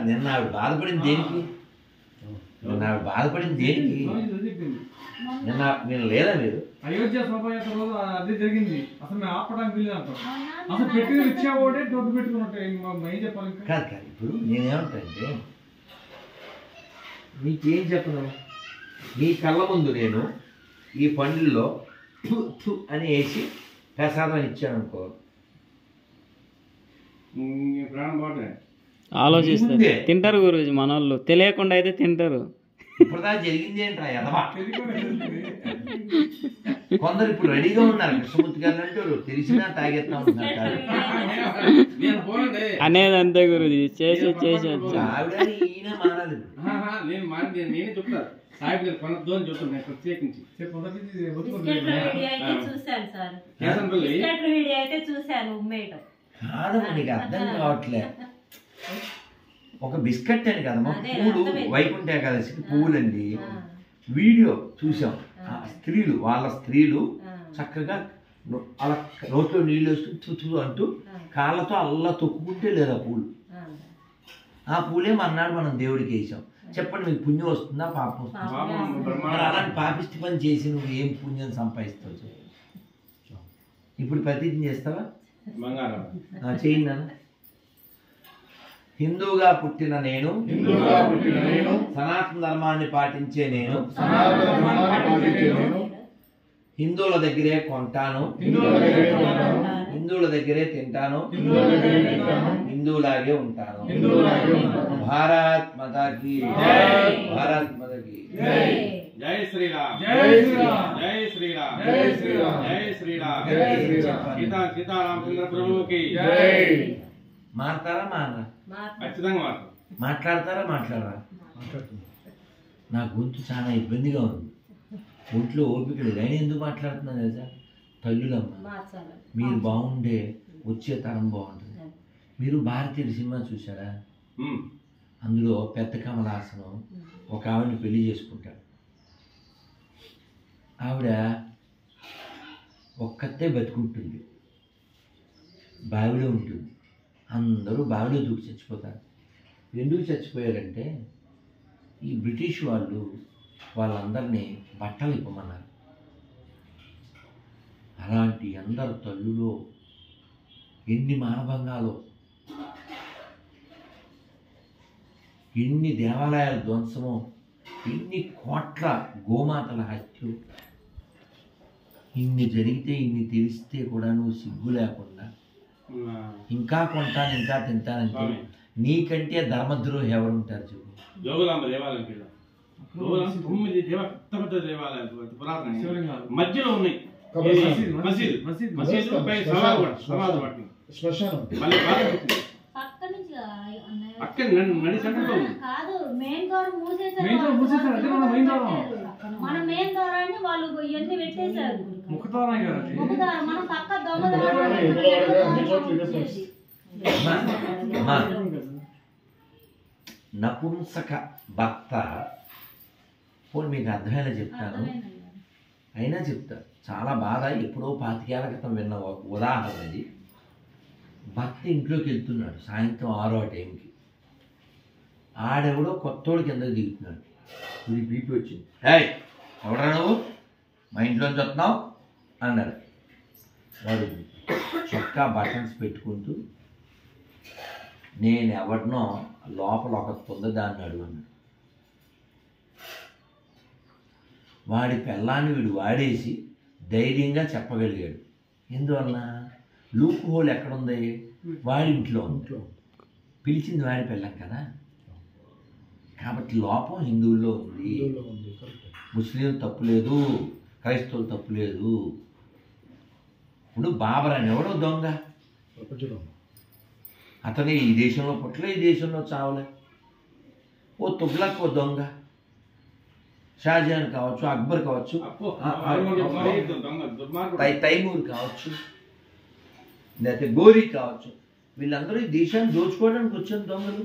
నిన్న ఆవిడ బాధపడింది దేనికి? నేను లేదా మీరు అయోధ్య శోభయాత్ర రోజు అదే జరిగింది. అసలు మేము ఆపడానికి వీలు అంటాం. అసలు పెట్టి ఇచ్చేవాడే డబ్బు పెట్టుకున్నట్టు ఏం చెప్పాలి? కాదు కాదు, ఇప్పుడు నేనేమంటానంటే మీకేం చెప్పను, మీ కళ్ళ ముందు నేను ఈ పండ్లలో అని వేసి ప్రసాదం ఇచ్చాను అనుకో, ఆలోచిస్తే తింటారు గురూజీ. మన వాళ్ళు తెలియకుండా అయితే తింటారు. ఇప్పుడుదా జరిగింది ఏంట్రా ఎదవా? కొందరు ఇప్పుడు రెడీగా ఉన్నారు, కృష్ణమూర్తి గారు అంటారు, తెలిసినా తాగేస్తా ఉంటున్నారు అనేది అంతే గురూజీ. చేసి ఆవిడ ఈయన మారాలి. నేనే చెప్తాను సాహిబ్ గారు కొనద్దు అని చెప్తాను. నేను ప్రత్యేకించి కాదమ్మా, నీకు అర్థం కావట్లే. ఒక బిస్కెట్ అని కదమ్మా, పూలు వైకుంఠ ఏకాదశికి పువ్వులండి. వీడియో చూసాం, వాళ్ళ స్త్రీలు చక్కగా అలా నోట్లో నీళ్ళు వేసుకుని తుతు అంటూ కాళ్ళతో అల్లా తొక్కుకుంటే లేదా పూలు. ఆ పూలే మన్నాడు మనం దేవుడికి వేసాం. చెప్పండి, మీకు పుణ్యం వస్తుందా పాపం వస్తుందా? అలాంటి పాపిష్టి పని చేసి నువ్వు ఏం పుణ్యం సంపాదిస్తావు? ఇప్పుడు ప్రతిజ్ఞ చేస్తావా? చేయండి నాన్న. హిందువుగా పుట్టిన నేను, సనాతన ధర్మాన్ని పాటించే నేను, హిందువుల దగ్గరే కొంటాను, హిందువుల దగ్గరే తింటాను, హిందువులాగే ఉంటాను. భారత్ మాతాకి, భారత్ మాతాకి జై శ్రీరామ్, జై శ్రీరామ్, జై శ్రీరామ్, జై శ్రీరామ్, జై శ్రీరామ్, జై శ్రీరామ్. సీతారామచంద్ర ప్రభువుకి జై. మారతారా మారరా? ఖచ్చితంగా మారుతారు. మాట్లాడతారా మాట్లాడరా? నా గొంతు చాలా ఇబ్బందిగా ఉంది, ఒంట్లో ఓపిక లేదు. అయినా ఎందుకు మాట్లాడుతున్నాను కదా, తల్లులమ్మ మీరు బాగుండే వచ్చే తరం బాగుంటుంది. మీరు భారతీయుల సినిమా చూసారా? అందులో పెద్ద కమలాసనం ఒక ఆవిడని పెళ్లి చేసుకుంటాడు. ఆవిడ ఒక్కతే బతుకుంటుంది, బావిలో ఉంటుంది. అందరూ బావిలో దూకి చచ్చిపోతారు. ఎందుకు చచ్చిపోయారంటే ఈ బ్రిటిష్ వాళ్ళు వాళ్ళందరినీ బట్టలు ఇప్పమన్నారు. అలాంటి అందరు తల్లులో ఎన్ని మానభంగాలు, ఎన్ని దేవాలయాల ధ్వంసమో, ఎన్ని కోట్ల గోమాతల హత్య, ఇన్ని జరిగితే ఇన్ని తెలిస్తే కూడా నువ్వు సిగ్గు లేకుండా ఇంకా కొంటాను ఇంకా తింటానంటే నీకంటే ధర్మద్రోహి ఎవరు ఉంటారు చెప్పు? జోగులాంబ దేవాలయం కింద 9 పెద్ద దేవాలయాలు పురాతన మధ్యలో ఉన్నాయి. మసీదు పై సమాధి వాటిని శ్మశానం మళ్ళీ బాగా పెట్టింది. పక్క నుంచి అక్కడ నడి సెంటర్లో ఉంది. కాదు, మెయిన్ డోర్ మెయిన్ డోర్ మూసేశారు. అదే మన మెయిన్ డోర్. మన మెయిన్ ద్వారాన్ని వాళ్ళు ఇవన్నీ పెట్టేశారు. ముఖద్వారం కదా అది. ముఖద్వారం మన పక్క దొంగ నపుంసక భర్త పోనీ మీకు అర్థమైనా చెప్తాను, అయినా చెప్తా. చాలా బాధ. ఎప్పుడో 25 ఏళ్ల క్రితం విన్న ఉదాహరణ ఇది. భర్త ఇంట్లోకి వెళ్తున్నాడు సాయంత్రం 6 టైంకి. ఆడెవడో కొత్తోడు కింద దిగుతున్నాడు. ఇది బీపీ వచ్చింది. ఏయ్ ఎవడా నువ్వు, మా ఇంట్లోంచి వస్తున్నావు అన్నాడు. వాడు చొక్కా బటన్స్ పెట్టుకుంటూ నేను ఎవరినో లోపల ఒక దాన్ని అన్నాడు. వాడి పెళ్ళాన్ని వీడు వాడేసి ధైర్యంగా చెప్పగలిగాడు. ఎందువలన లూప్ హోల్ ఎక్కడుంది? వాడి ఇంట్లో ఉంది. పిలిచింది వాడి పెళ్ళం కదా, కాబట్టి లోపం హిందువుల్లో ఉంది. ముస్లిం తప్పు లేదు, క్రైస్తవులు తప్పు లేదు. ఇప్పుడు బాబర్ అని ఎవడో దొంగ, అతను ఈ దేశంలో పుట్టలే, ఈ దేశంలో చావలే. ఓ తుగ్లక్ ఓ దొంగ, షాజహాన్ కావచ్చు, అక్బర్ కావచ్చు, తైమూర్ కావచ్చు, లేకపోతే గోరీ కావచ్చు, వీళ్ళందరూ ఈ దేశాన్ని దోచుకోవడానికి వచ్చిన దొంగలు.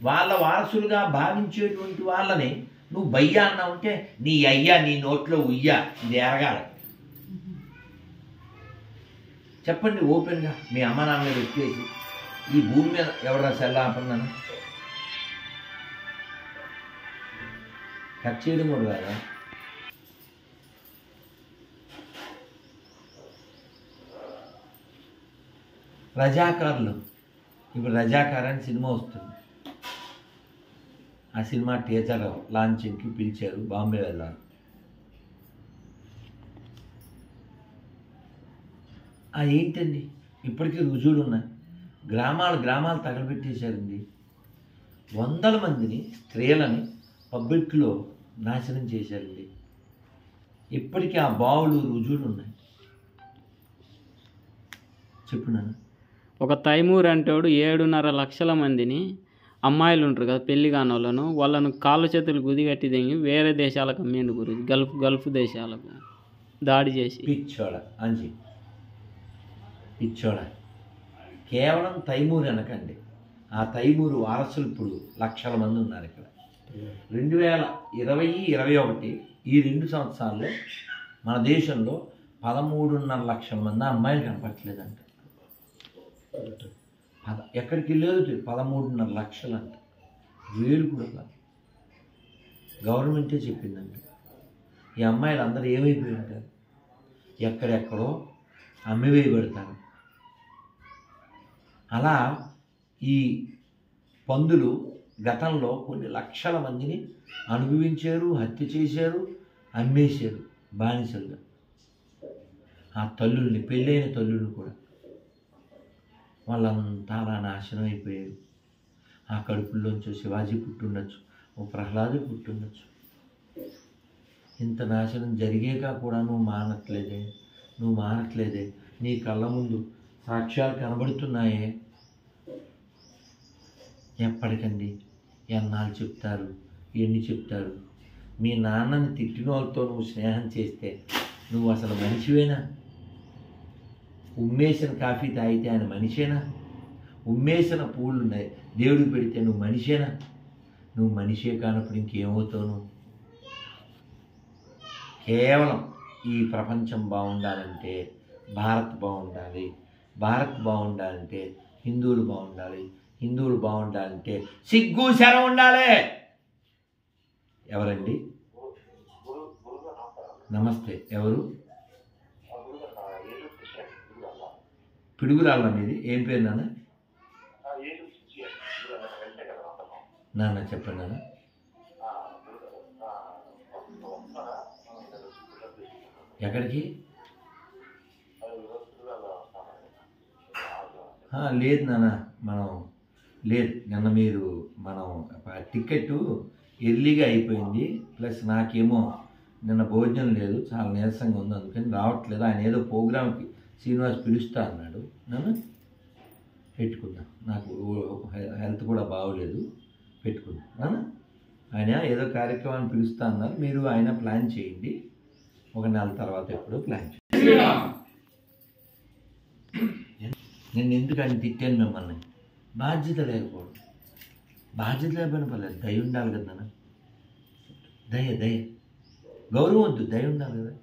వాళ్ళ వారసులుగా భావించేటువంటి వాళ్ళని నువ్వు బయ్యా అన్నావుంటే నీ అయ్యా నీ నోట్లో ఉయ్యా ఇది ఎరగాలి. చెప్పండి ఓపెన్గా, మీ అమ్మ నాన్న మీద ఎత్తేసి ఈ భూమి మీద ఎవరా సెల్లాపన్నాను కట్ చేయడం కూడా కదా. రజాకారులు, ఇప్పుడు రజాకార్ అని సినిమా వస్తుంది. ఆ సినిమా టీజర్ లాంచింగ్కి పిలిచారు, బాంబే వెళ్ళాలి. ఏంటండి ఇప్పటికీ రుజువులు ఉన్నాయి. గ్రామాలు తగలబెట్టేశారండి. 100 మందిని స్త్రీలని పబ్లిక్లో నాశనం చేశారండి. ఇప్పటికీ ఆ బావులు రుజువులు ఉన్నాయి. చెప్పున్నాను. ఒక తైమూర్ అంటేవాడు 7.5 లక్షల మందిని అమ్మాయిలు ఉంటారు కదా పెళ్లి కాని వాళ్ళను కాళ్ళ చేతులు గుదిగట్టి దిగి వేరే దేశాలకు అమ్మేండు గురించి గల్ఫ్ దేశాలకు దాడి చేసి. పిచ్చోడ కేవలం తైమూర్ అనకండి, ఆ తైమూరు వారసులు ఇప్పుడు లక్షల మంది ఉన్నారు ఇక్కడ. 2020-21 ఈ 2 సంవత్సరాల్లో మన దేశంలో 13.5 లక్షల మంది అమ్మాయిలు కనపట్లేదంట. ఎక్కడికి లేదు 13.5 లక్షలు అంట, వేలు కూడా కాదు. గవర్నమెంటే చెప్పిందంట. ఈ అమ్మాయిలు అందరూ ఏమైపోయి ఉంటారు, ఎక్కడెక్కడో అమ్మివేయబడతారు. అలా ఈ పందులు గతంలో కొన్ని లక్షల మందిని అనుభవించారు, హత్య చేశారు, అమ్మేశారు బానిసలుగా. ఆ తల్లుల్ని, పెళ్ళైన తల్లులు కూడా వాళ్ళంతా అలా నాశనం అయిపోయారు. ఆ కడుపుల్లోంచి శివాజీ పుట్టుండొచ్చు, ఓ ప్రహ్లాదు పుట్టుండొచ్చు. ఇంత నాశనం జరిగాక కూడా నువ్వు మానట్లేదే. నీ కళ్ళ ముందు సాక్ష్యాలు కనబడుతున్నాయే. ఎప్పటికండి, ఎన్నాళ్ళు చెప్తారు, ఎన్ని చెప్తారు? మీ నాన్నని తిట్టిన వాళ్ళతో నువ్వు స్నేహం చేస్తే నువ్వు అసలు మనిషివేనా? ఉమ్మేసిన కాఫీ తాగితే ఆయన మనిషేనా? ఉమ్మేసిన పూలు దేవుడికి పెడితే నువ్వు మనిషేనా? నువ్వు మనిషే కానప్పుడు ఇంకేమవుతావు నువ్వు? కేవలం ఈ ప్రపంచం బాగుండాలంటే భారత్ బాగుండాలి. భారత్ బాగుండాలంటే హిందువులు బాగుండాలి, హిందువులు బాగుండాలంటే సిగ్గు శరం ఉండాలి. ఎవరండి? నమస్తే. ఎవరు? పిడుగురాళ్ళ మీది. ఏం పేరు నాన్న? నాన్న చెప్పండి నాన్న. ఎక్కడికి? లేదు నాన్న, మనం లేదు. నిన్న మీరు మనం టికెట్ ఎర్లీగా అయిపోయింది, ప్లస్ నాకేమో నిన్న భోజనం లేదు, చాలా నీరసంగా ఉంది, అందుకని రావట్లేదు. ఆయన ఏదో ప్రోగ్రామ్కి శ్రీనివాస్ పిలుస్తా అన్నాడు. నన్ను పెట్టుకుందాం, నాకు హెల్త్ కూడా బాగోలేదు, పెట్టుకుందాం. ఆయన ఏదో కార్యక్రమాన్ని పిలుస్తా అన్నారు, మీరు ఆయన ప్లాన్ చేయండి, ఒక నెల తర్వాత ఎప్పుడో ప్లాన్ చేయండి. నేను ఎందుకు ఆయన తిట్టాను మిమ్మల్ని? బాధ్యత లేకపోవడం. బాధ్యత లేకపోయినా పర్లేదు, దయ ఉండాలి కదా నాన్న. దయ గౌరవం వద్దు, దయ ఉండాలి కదా.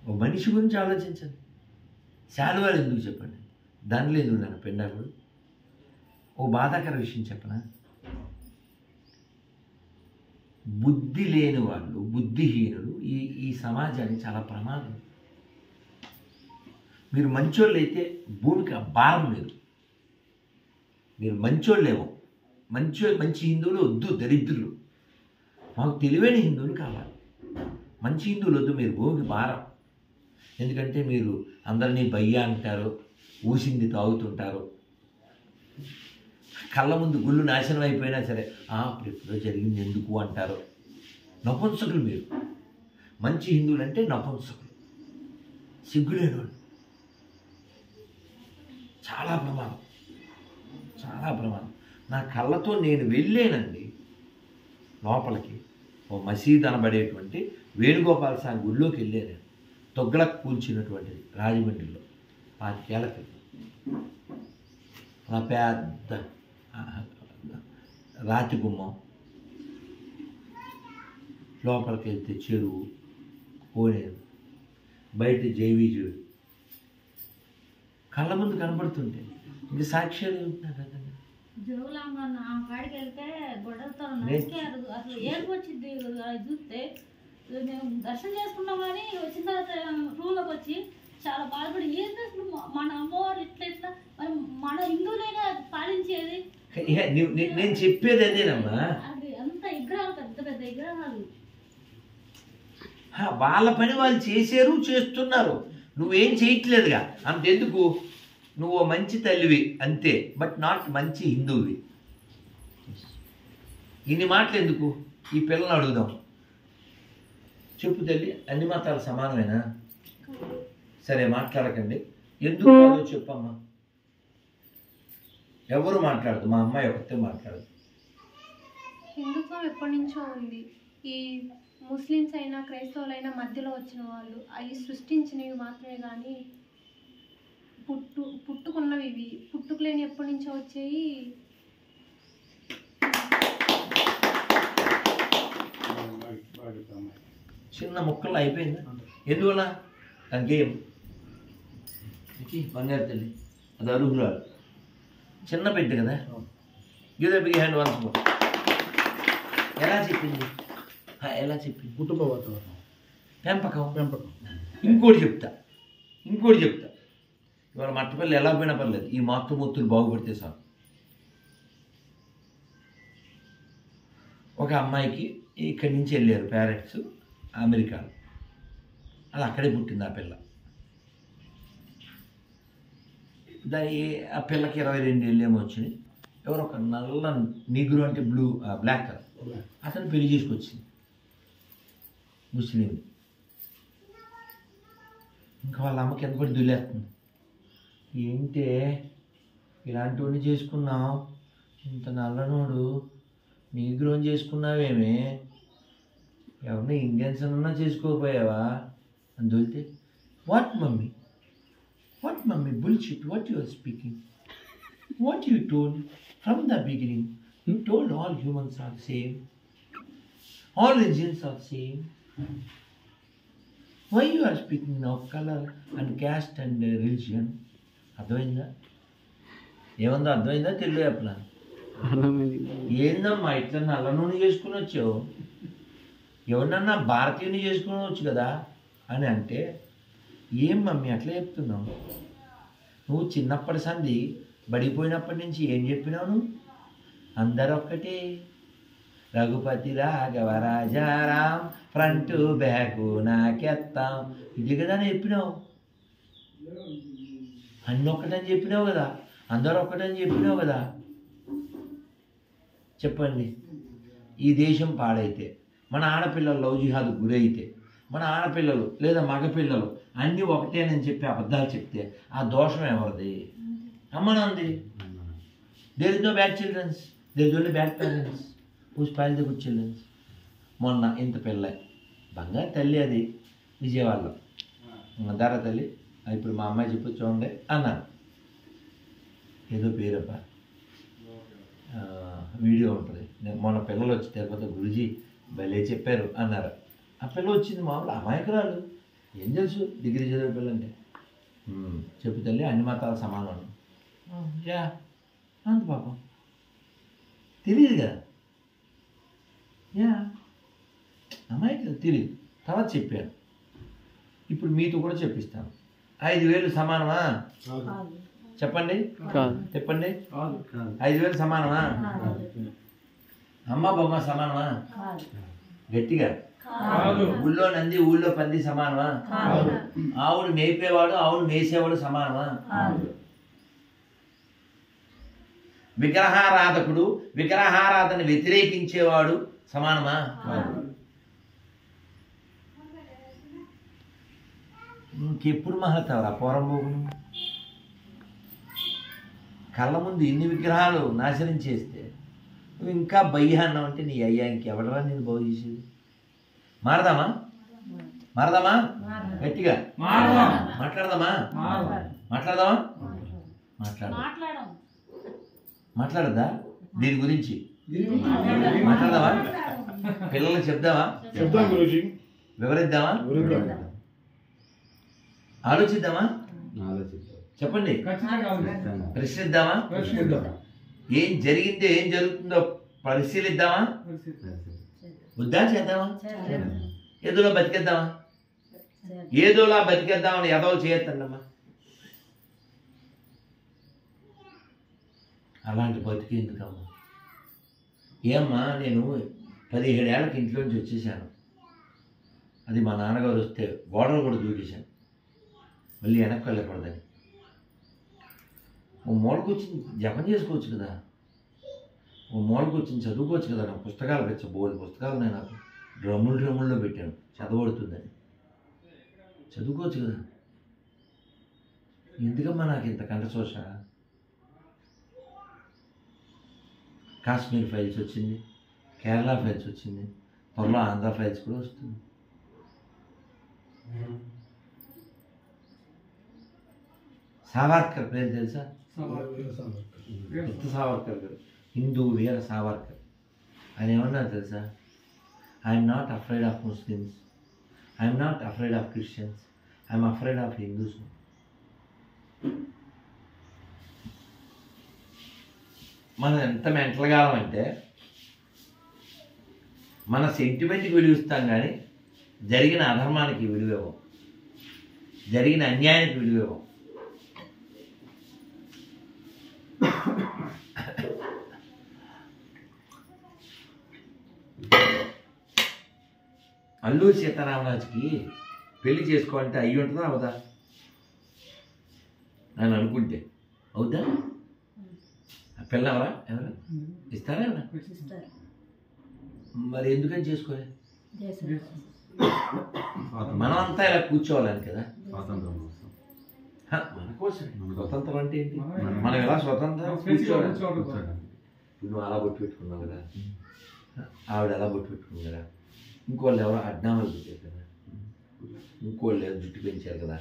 ఓ మనిషి గురించి ఆలోచించండి. శాలువాలు ఎందుకు చెప్పండి, దానిలో ఎందుకు నన్ను పెండాకుడు. ఓ బాధాకర విషయం చెప్పనా? బుద్ధి లేని వాళ్ళు, బుద్ధిహీనులు ఈ సమాజానికి చాలా ప్రమాదం. మీరు మంచోళ్ళు అయితే భూమికి భారం లేదు. మీరు మంచోళ్ళేమో, మంచి హిందువులు వద్దు, దరిద్రులు. మాకు తెలివైన హిందువులు కావాలి. మంచి హిందువులు వద్దు, మీరు భూమికి భారం. ఎందుకంటే మీరు అందరినీ బయ్య అంటారు, ఊసింది తాగుతుంటారు, కళ్ళ ముందు గుళ్ళు నాశనం అయిపోయినా సరే అప్పుడు ఎప్పుడో జరిగింది ఎందుకు అంటారు. నపుంసకులు మీరు. మంచి హిందువులు అంటే నపుంసకులు, సిగ్గులేని వాళ్ళు. చాలా ప్రమాదం, చాలా ప్రమాదం. నా కళ్ళతో నేను వెళ్ళానండి లోపలికి. ఓ మసీద్ అనబడేటువంటి వేణుగోపాల స్వామి గుడిలోకి వెళ్ళాను. తొగ్గలకు కూల్చినటువంటిది రాజమండ్రిలో 5 ఏళ్ల క్రితం. ఆ పెద్ద రాతి గుమ్మం, లోపలికి వెళ్తే చెరువు, కోనేరు, బయట జైవీజుడు కళ్ళ ముందు కనబడుతుంటే ఇంక సాక్ష్యాలు ఉంటున్నారు కదండి. జోగులాంబ కాడికి వెళ్తే గొడవతో అసలు ఏడుపు వచ్చింది చూస్తే. మేము దర్శనం చేసుకున్నాం కానీ వచ్చిన తర్వాత రూమ్లోకి వచ్చి చాలా బాధపడి, ఏంటి అసలు మన అమ్మవారు ఇట్లా మరి మన హిందువులైనా పాలించేది. నేను చెప్పేది అదేనమ్మా. అది అంత విగ్రహాలు, పెద్ద పెద్ద విగ్రహాలు. వాళ్ళ పని వాళ్ళు చేశారు, చేస్తున్నారు. నువ్వేం చేయట్లేదుగా. అంతెందుకు, నువ్వు మంచి తల్లివి అంతే, బట్ నాట్ మంచి హిందువువి. ఇన్ని మాటలు ఎందుకు? ఈ పిల్లల్ని అడుగుదాం. చెప్పు తల్లి, అన్ని మతాలు సమానమేనా? సరే మాట్లాడకండి. ఎందుకు కాదో చెప్పమ్మా. ఎవరు మాట్లాడదు, మా అమ్మాయి ఒకతే మాట్లాడదు. హిందుత్వం ఎప్పటి నుంచో ఉంది. ఈ ముస్లిమ్స్ అయినా క్రైస్తవులైనా మధ్యలో వచ్చిన వాళ్ళు అవి సృష్టించినవి మాత్రమే, కానీ పుట్టుకున్నవి ఇవి. పుట్టుకులేని ఎప్పటి నుంచో వచ్చేవి. చిన్న ముక్కలు అయిపోయిందా? ఎందువల్ల? దానికేం బంగారు తల్లి, అది అరుగురాలు, చిన్న బిడ్డ కదా. Give the big hand once more. ఎలా చెప్పింది? ఎలా చెప్పింది? కుటుంబ వాతావరణం, పెంపకం. ఇంకోటి చెప్తా. ఇవాళ మట్టపల్లి ఎలా పోయినా పర్లేదు, ఈ మాతృమూర్తులు బాగుపడితే చాలు. ఒక అమ్మాయికి ఇక్కడి నుంచి వెళ్ళారు పేరెంట్స్ అమెరికాలో. అది అక్కడే పుట్టింది ఆ పిల్ల. ఆ పిల్లకి 22 ఏళ్ళు ఏమో వచ్చినాయి. ఎవరో ఒక నల్ల నిగ్రు అంటే బ్లాక్ కలర్ అతను పెళ్లి చేసుకొచ్చింది, ముస్లిం. ఇంకా వాళ్ళ అమ్మకి ఎంత పడి దులేస్తుంది. ఏంటే ఇలాంటి వాడిని చేసుకున్నావు, ఇంత నల్లనోడు నీగ్రోని చేసుకున్నావేమే, ఎవరిని ఇండియన్స్ అన్నా చేసుకోపోయావా అని దొలితే, what mummy bullshit, what you are speaking, what you told from the beginning, you told all humans are same, all religions are same. Why you are speaking of color and caste and religion? అర్థమైందా? ఏముందో అర్థమైందా? తెలుగు చెప్పలా? అర్థమైంది. ఏందమ్మా ఇట్లా నల్ల నూనె చేసుకుని వచ్చావు, ఎవరినన్నా భారతీయుని చేసుకుని వచ్చు కదా అని అంటే, ఏం మమ్మీ అట్లా చెప్తున్నావు? నువ్వు చిన్నప్పటి సంది బడిపోయినప్పటి నుంచి ఏం చెప్పినావు నువ్వు? అందరూ ఒక్కటే, రఘుపతి రాఘవ రాజారాం, ఫ్రంట్ బ్యాక్ నాకెత్తాం, ఇది కదా చెప్పినావు. అన్నీ ఒక్కటని చెప్పినావు కదా, అందరూ ఒక్కటని చెప్పినావు కదా. చెప్పండి, ఈ దేశం పాడైతే, మన ఆడపిల్లలు లవ్ జిహాద్ గురైతే, మన ఆడపిల్లలు లేదా మగపిల్లలు అన్నీ ఒకటేనని చెప్పి అబద్ధాలు చెప్తే ఆ దోషం ఎవరిది? అమ్మనంది. There is no bad childrens, there is only bad parents who spoil the good childrens. మొన్న ఇంత పిల్ల బంగారు తల్లి, అది విజయవాడలో దారా తల్లి, ఇప్పుడు మా అమ్మాయి చెప్పు చూడండి అన్నారు. ఏదో పేరబ్బా, వీడియో ఉంటుంది. మొన్న పిల్లలు వచ్చి తిరుపతి గురుజీ భలే చెప్పారు అన్నారు. ఆ పిల్ల వచ్చింది మామూలు అమాయకురాలు, ఏం తెలుసు డిగ్రీ చదివే పిల్లంటే. చెప్పు తల్లి అన్ని మతాలు సమానం. యా అంత పాపం తెలియదు కదా, యా అమాయకులు తెలియదు. తర్వాత చెప్పాను, ఇప్పుడు మీతో కూడా చెప్పిస్తాను. 5,000 సమానమా చెప్పండి, చెప్పండి. 5,000 సమానమా? అమ్మ బొమ్మ సమానమా? గట్టిగా. ఊళ్ళో నంది ఊళ్ళో పంది సమానమా? ఆవును మేపేవాడు ఆవును మేసేవాడు సమానమా? విగ్రహారాధకుడు విగ్రహారాధన వ్యతిరేకించేవాడు సమానమా? ఇంకెప్పుడు మహత్తవరా పోరంబోగును? కళ్ళ ముందు ఇన్ని విగ్రహాలు నాశనం చేస్తే నువ్వు ఇంకా బయ్య అన్నావు అంటే నీ అయ్యా ఇంకెవడరా నేను బాగు చేసేది? మారదామా? మారదామా? గట్టిగా మాట్లాడదామా? మాట్లాడదామా? మాట్లాడదా దీని గురించి? మాట్లాడదామా? పిల్లలకు చెప్దామా? వివరిద్దామా? ఆలోచిద్దామా? చెప్పండి, ప్రశ్నిద్దామా? ఏం జరిగిందో ఏం జరుగుతుందో పరిశీలిద్దామా? వద్దా? చేద్దామా? ఏదోలా బతికేద్దామా? ఏదోలా బతికేద్దామని ఎదవలు చేయొద్దమ్మా. అలాంటి బతికి ఎందుకమ్మా? ఏమ్మా నేను 17 ఏళ్ళకి ఇంట్లోంచి వచ్చేసాను. అది మా నాన్నగారు వస్తే గోడలు కూడా దూకేశాను, మళ్ళీ వెనక్కి వెళ్ళకూడదని. ఓ మూలకు వచ్చి జపం చేసుకోవచ్చు కదా, ఓ మూలకు వచ్చి చదువుకోవచ్చు కదా. నాకు పుస్తకాలు వచ్చా, బోర్డు పుస్తకాలు నేను నాకు డ్రమ్ముల్లో పెట్టాను చదవడుతుందని. చదువుకోవచ్చు కదా. ఎందుకమ్మా నాకు ఇంత కంఠశోష? కాశ్మీర్ ఫైల్స్ వచ్చింది, కేరళ ఫైల్స్ వచ్చింది, త్వరలో ఆంధ్ర ఫైల్స్ కూడా వస్తుంది. సావర్కర్ పేరు తెలుసా? సావర్కర్ గారు, హిందూ వీర సావర్కర్. ఆయన ఏమన్నారు తెలుసా? I'm not afraid of Muslims, I'm not afraid of Christians, I'm afraid of Hindus. మనం ఎంత మెంటల్గా అంటే మన సెంటిమెంట్కి విలువిస్తాం కానీ జరిగిన అధర్మానికి విలువేవం, జరిగిన అన్యాయానికి విలువేవం. అల్లూరి సీతారామరాజుకి పెళ్లి చేసుకోవాలంటే అయ్యి ఉంటుందా అవదా అని అనుకుంటే అవుద్దా? ఆ పిల్ల ఎవరా ఇస్తారా? ఎవరా? మరి ఎందుకని చేసుకోలే? మనం అంతా ఇలా కూర్చోవాలని కదా. మన కోసం స్వతంత్రం అంటే ఏంటి? మనం ఎలా స్వతంత్రం కూర్చోవాలి? నువ్వు అలా బొట్టు పెట్టుకున్నావు కదా, ఆవిడ ఎలా బొట్టు పెట్టుకున్నావు కదా, ఇంకోళ్ళు ఎవరో అడ్డామలు పెట్టారు కదా, ఇంకోళ్ళు ఎవరు జుట్టు పెంచారు కదా.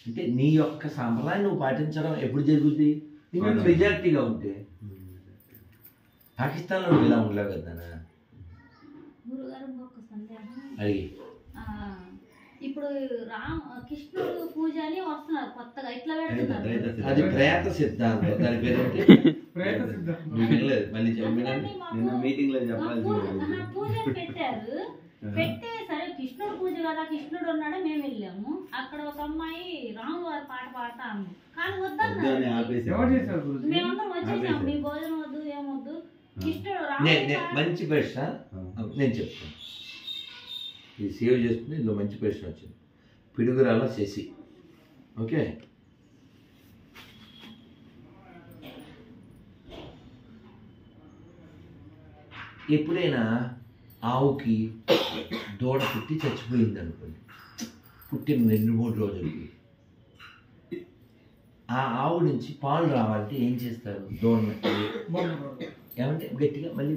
అంటే నీ యొక్క సాంప్రదాయం నువ్వు పాటించడం ఎప్పుడు జరుగుతుంది? నీకు మెజారిటీగా ఉంటే. పాకిస్తాన్లో నువ్వు ఇలా ఉండలేవు కదా గురుగారు ఇంకొక సందేహం. అడిగి ఇప్పుడు కృష్ణుడు పూజ అని వస్తున్నారు కొత్తగా ఇట్లా పెడుతున్నారు. అది ప్రేత సిద్ధాంతం. దాని పేరేంటి? ప్రేత సిద్ధాంతం. నువ్వు వినలేదు, మళ్ళీ చెప్పినా మీటింగ్ లో చెప్పాలి. పూజ పెట్టారు. పెట్టి సరే కృష్ణుడు పూజ కదా, కృష్ణుడు ఉన్నాడు, మేము వెళ్ళాము. అక్కడ ఒక అమ్మాయి రాముల వారి పాట పాడతా ఉంది, కానీ వద్దన్నారు. ఎవరు చేశారు గురుజీ? మేమందరం వచ్చేసాము, మీ భోజనం వద్దు ఏమొద్దు. కృష్ణుడు మంచి ప్రశ్న నేను చెప్తాను. ఇది సేవ్ చేసుకుని ఇందులో మంచి ప్రశ్న వచ్చింది. పిడుగురాల శశి. ఓకే, ఎప్పుడైనా ఆవుకి దూడ పుట్టి చచ్చిపోయింది అనుకోండి, పుట్టిన 2-3 రోజులకి ఆ ఆవు నుంచి పాలు రావాలంటే ఏం చేస్తారు? దూడని ఏమంటే గట్టిగా మళ్ళీ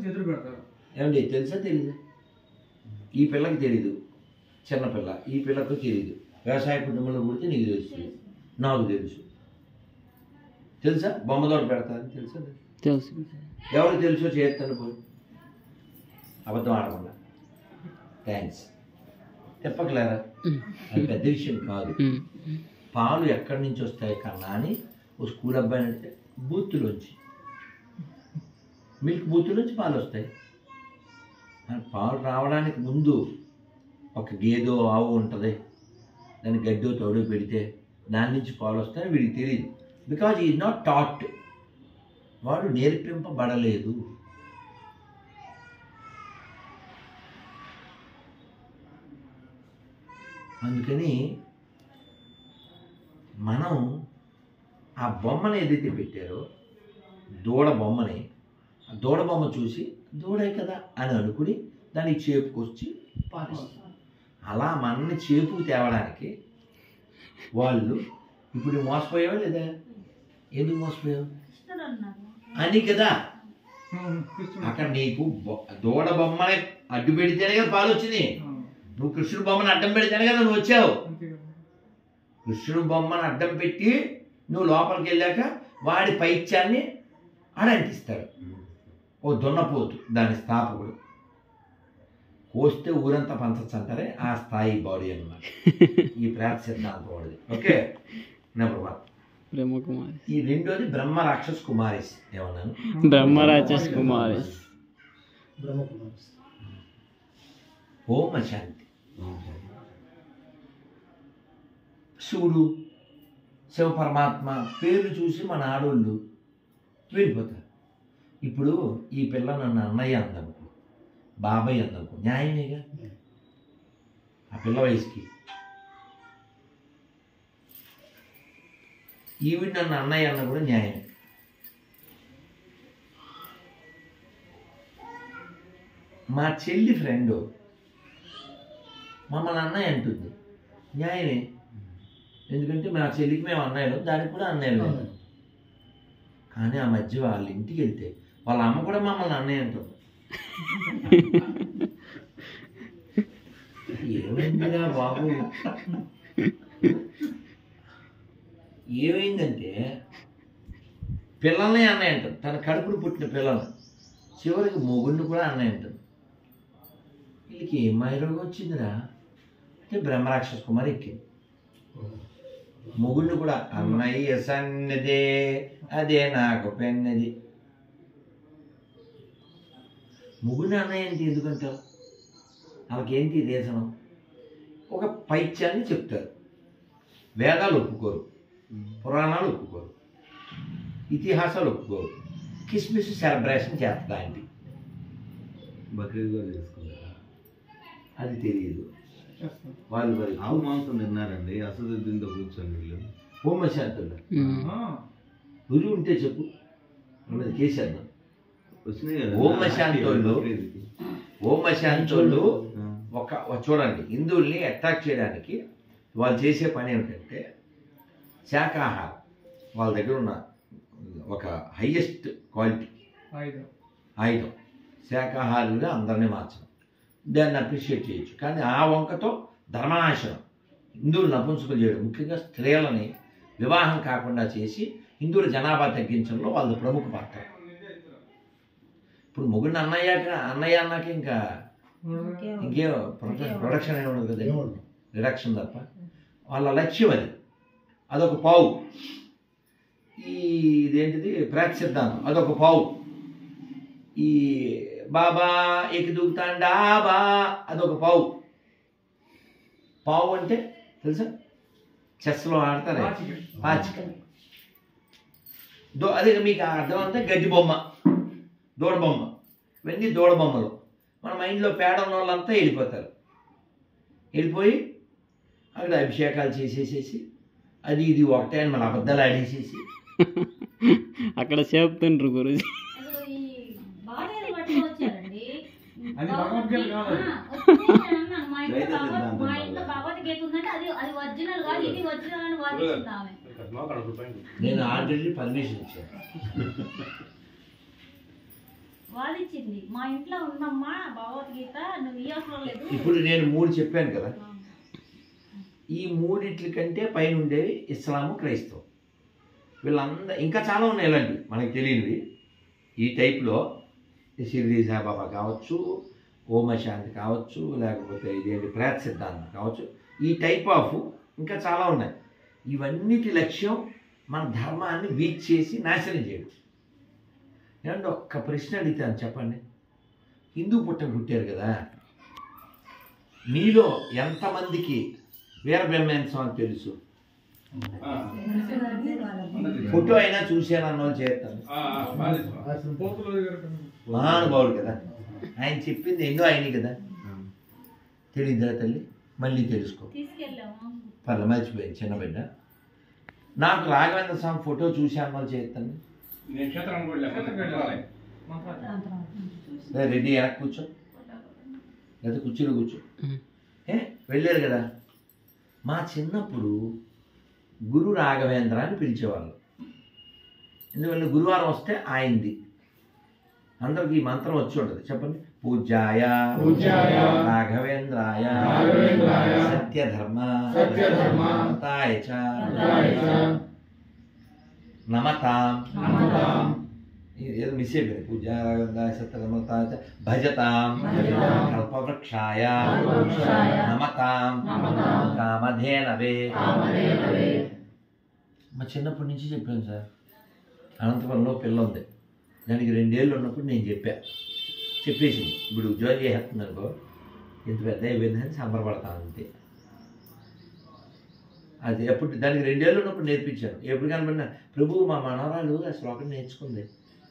చేతులు పెడతారు. ఏమండి తెలుసా తెలీదా? ఈ పిల్లకి తెలీదు, చిన్నపిల్ల, ఈ పిల్లకు తెలీదు. వ్యవసాయ కుటుంబంలో పుడితే నీకు తెలుస్తుంది, నాకు తెలుసు. తెలుసా బొమ్మదోడ పెడతారని తెలుసా? తెలుసు. ఎవరు తెలుసో చేస్తాను పోయి అబద్ధం ఆడకుండా. థ్యాంక్స్ చెప్పకలేరా? అది పెద్ద విషయం కాదు. పాలు ఎక్కడి నుంచి వస్తాయి కన్నా అని ఓ స్కూల్ అబ్బాయిని అడిగితే బూతులోంచి, మిల్క్ బూతులోంచి పాలు వస్తాయి. పాలు రావడానికి ముందు ఒక గేదో ఆవు ఉంటుంది, దాన్ని గడ్డో తోడు పెడితే దాని నుంచి పాలు వస్తాయని వీడికి తెలియదు. బికాజ్ ఈజ్ నాట్ టాట్, వాడు నేర్పింపబడలేదు. అందుకని మనం ఆ బొమ్మను ఏదైతే పెట్టారో దూడ బొమ్మని, ఆ దూడ బొమ్మ చూసి దూడే కదా అని అనుకుని దానికి చేపుకొచ్చి పాలిస్తాం. అలా మనల్ని చేపుకు తేవడానికి వాళ్ళు ఇప్పుడు మోసపోయావా లేదా? ఎందుకు మోసపోయావు అని కదా. అక్కడ నీకు దూడ బొమ్మని అడ్డు పెడితేనే కదా పాలు వచ్చినాయి. నువ్వు కృష్ణుడు బొమ్మను అడ్డం పెడితేనే కదా నువ్వు వచ్చావు. కృష్ణుడు బొమ్మను అడ్డం పెట్టి నువ్వు లోపలికి వెళ్ళాక వాడి పైత్యాన్ని అడంటిస్తాడు. ఓ దున్నపోతు దాని స్థాపకుడు కోస్తే ఊరంతా పంచచ్చు అంటారే, ఆ స్థాయి బాడీ అన్నమాట ఈ ప్రేత సిద్ధాంతం వాడిది. Okay, number 1 Brahma Kumari. ఈ రెండోది బ్రహ్మ రాక్షస్ కుమారిస్. ఏమన్నాను? బ్రహ్మరాక్షస్ కుమారిస్. ఓం శాంతి. శివుడు, శివ పరమాత్మ పేర్లు చూసి మన ఆడోళ్ళు వెళ్ళిపోతారు. ఇప్పుడు ఈ పిల్ల నన్ను అన్నయ్య అందనుకో, బాబాయ్ అందనుకో, న్యాయమేగా ఆ పిల్ల వయసుకి. ఈవిడ నన్ను అన్నయ్య అన్న కూడా న్యాయం. మా చెల్లి ఫ్రెండు మమ్మల్ని అన్నయ్య అంటుంది, న్యాయమే. ఎందుకంటే మా చెల్లికి మేము అన్నయ్యలు, దానికి కూడా అన్నయ్యలు. కానీ ఆ మధ్య వాళ్ళ ఇంటికి వెళ్తే వాళ్ళ అమ్మ కూడా మమ్మల్ని అన్నయ్య అంటుంది. ఏమైందిరా బాబు? ఏమైందంటే పిల్లల్ని అన్నయ్య అంటుంది, తన కడుపును పుట్టిన పిల్లల్ని, చివరికి మొగుడిని కూడా అన్నయ్య అంటుంది. వీళ్ళకి ఏం మాయరోగం వచ్చిందిరా అంటే బ్రహ్మరాక్షస కుమారి ఎక్కింది. మొగుడిని కూడా అన్నయ్య సన్నదే అదే నాకు పెన్నది. మొగుడిని అన్నయ్య అంటే ఎందుకంటారు? వాళ్ళకేంటి రీజనం? ఒక పైత్యాన్ని చెప్తారు. వేదాలు ఒప్పుకోరు, పురాణాలు ఒప్పుకోరు, ఇతిహాసాలు ఒప్పుకోరు. కిస్మిస్ సెలబ్రేషన్ చేస్తా అండి. బక్రీద్ కూడా చేసుకుంటారా? అది తెలియదు. వాళ్ళు మరి ఆవు మాంసం తిన్నారండి అసదుద్దీన్తో కూర్చొని వీళ్ళు. హోమశాంతులు రుజువు ఉంటే చెప్పు, ఉన్నది కేసేద్దాం. వచ్చినాయి కదా ఓమశాంతోళ్ళు ఒక చూడండి, హిందువుల్ని అట్రాక్ట్ చేయడానికి వాళ్ళు చేసే పని ఏమిటంటే శాకాహారం. వాళ్ళ దగ్గర ఉన్న ఒక హైయెస్ట్ క్వాలిటీ ఆయుధం శాకాహారులుగా అందరినీ మార్చడం. దాన్ని అప్రిషియేట్ చేయొచ్చు. కానీ ఆ వంకతో ధర్మనాశనం, హిందువులు నపుంసకులు చేయడం, ముఖ్యంగా స్త్రీలని వివాహం కాకుండా చేసి హిందువుల జనాభా తగ్గించడంలో వాళ్ళది ప్రముఖ పాత్ర. ఇప్పుడు మొగుడిని అన్నయ్య అన్నాక ఇంకా ఇంకేం ప్రొడక్షన్ ఏమి ఉండదు కదా, రిడక్షన్ తప్ప. వాళ్ళ లక్ష్యం అది, అదొక పావు. ఇదేంటిది ప్రాక్ సిద్ధాంతం, అదొక పావు. ఈ బాబా ఎక్కి దూకుతాండాబా అదొక పావు. పావు అంటే తెలుసా, చెస్లో ఆడతారు పాచిక. అదే మీకు అర్థం అంటే గడ్డి బొమ్మ, దూడ బొమ్మ, ఇవన్నీ దూడ బొమ్మలు. మన మైండ్లో పేడ ఉన్న వాళ్ళంతా వెళ్ళిపోతారు. వెళ్ళిపోయి అక్కడ అభిషేకాలు చేసేసేసి అది ఇది ఒకటే అని మన అబద్ధాలు ఆడేసేసి అక్కడ చెప్తుండ్రు గురుజీ. అసలు ఈ బాగానే పట్టుకొని వచ్చారండి. అది భగవద్గీత కాదు. మా ఇంట్లో భగవద్గీత ఉందంటే అది ఒరిజినల్ కాదు, ఇది ఒరిజినల్ అని వాదిస్తుంది ఆమె. నేను ఆల్రెడీ పర్మిషన్ ఇచ్చాను, వాదించింది. మా ఇంట్లో ఉందమ్మా భగవద్గీత, నువ్వు ఈ అవసరం లేదు. ఇప్పుడు నేను 3 చెప్పాను కదా, ఈ 3 కంటే పైన ఉండేవి ఇస్లాము, క్రైస్తవం. వీళ్ళందరూ ఇంకా చాలా ఉన్నాయి ఇలాంటివి మనకి తెలియనివి. ఈ టైప్లో షిరిడి సాయిబాబా కావచ్చు, ఓమశాంతి కావచ్చు, లేకపోతే ఇదేంటి ప్రేత సిద్ధాంతం కావచ్చు, ఈ టైప్ ఆఫ్ ఇంకా చాలా ఉన్నాయి. ఇవన్నిటి లక్ష్యం మన ధర్మాన్ని వీక్ చేసి నాశనం చేయడం. ఏమంటే ఒక్క ప్రశ్న అడుగుతాను, చెప్పండి. హిందూ పుట్టారు కదా, మీలో ఎంతమందికి వీరబ్రహ్మేంద్ర స్వామి తెలుసు? ఫోటో అయినా చూశాను అన్న వాళ్ళు చేస్తాను. మహానుభావుడు కదా, ఆయన చెప్పింది ఎన్నో అయినాయి కదా. తెలియదా తల్లి? మళ్ళీ తెలుసుకో. పర్లే, మర్చిపోయింది చిన్న బిడ్డ. నాకు రాఘవేంద్ర స్వామి ఫోటో చూశాను వాళ్ళు చేస్తాను. రెడ్డి వెనక్కి కూర్చో, లేదా కుర్చీలో కూర్చో. వెళ్ళారు కదా. మా చిన్నప్పుడు గురు రాఘవేంద్ర అని పిలిచేవాళ్ళు. ఎందుకంటే గురువారం వస్తే ఆయనది. అందరికి ఈ మంత్రం వచ్చి ఉంటుంది, చెప్పండి. పూజ్యాయ రాఘవేంద్రాయ సత్యధర్మాయ చ నమతాం. ఏదో మిస్ అయిపోయింది. పూజ్యాయ రాఘవేంద్రాయ సత్యధర్మాయ చ భజతాం కల్పవృక్షాయ నమతాం కామధేనవే. మా చిన్నప్పటి నుంచి చెప్పాను సార్. అనంతపురంలో పిల్ల ఉంది, దానికి 2 ఏళ్ళు ఉన్నప్పుడు నేను చెప్పేసింది. ఇప్పుడు ఉద్యోగం చేస్తుంది అనుకో, ఇంత పెద్ద అయిపోయిందని సంబరపడతాను అంతే. అది ఎప్పుడు దానికి 2 ఏళ్ళు ఉన్నప్పుడు నేర్పించాను. ఎప్పుడు కనబడినా ప్రభు మా మనవరాలు ఆ శ్లోకం నేర్చుకుంది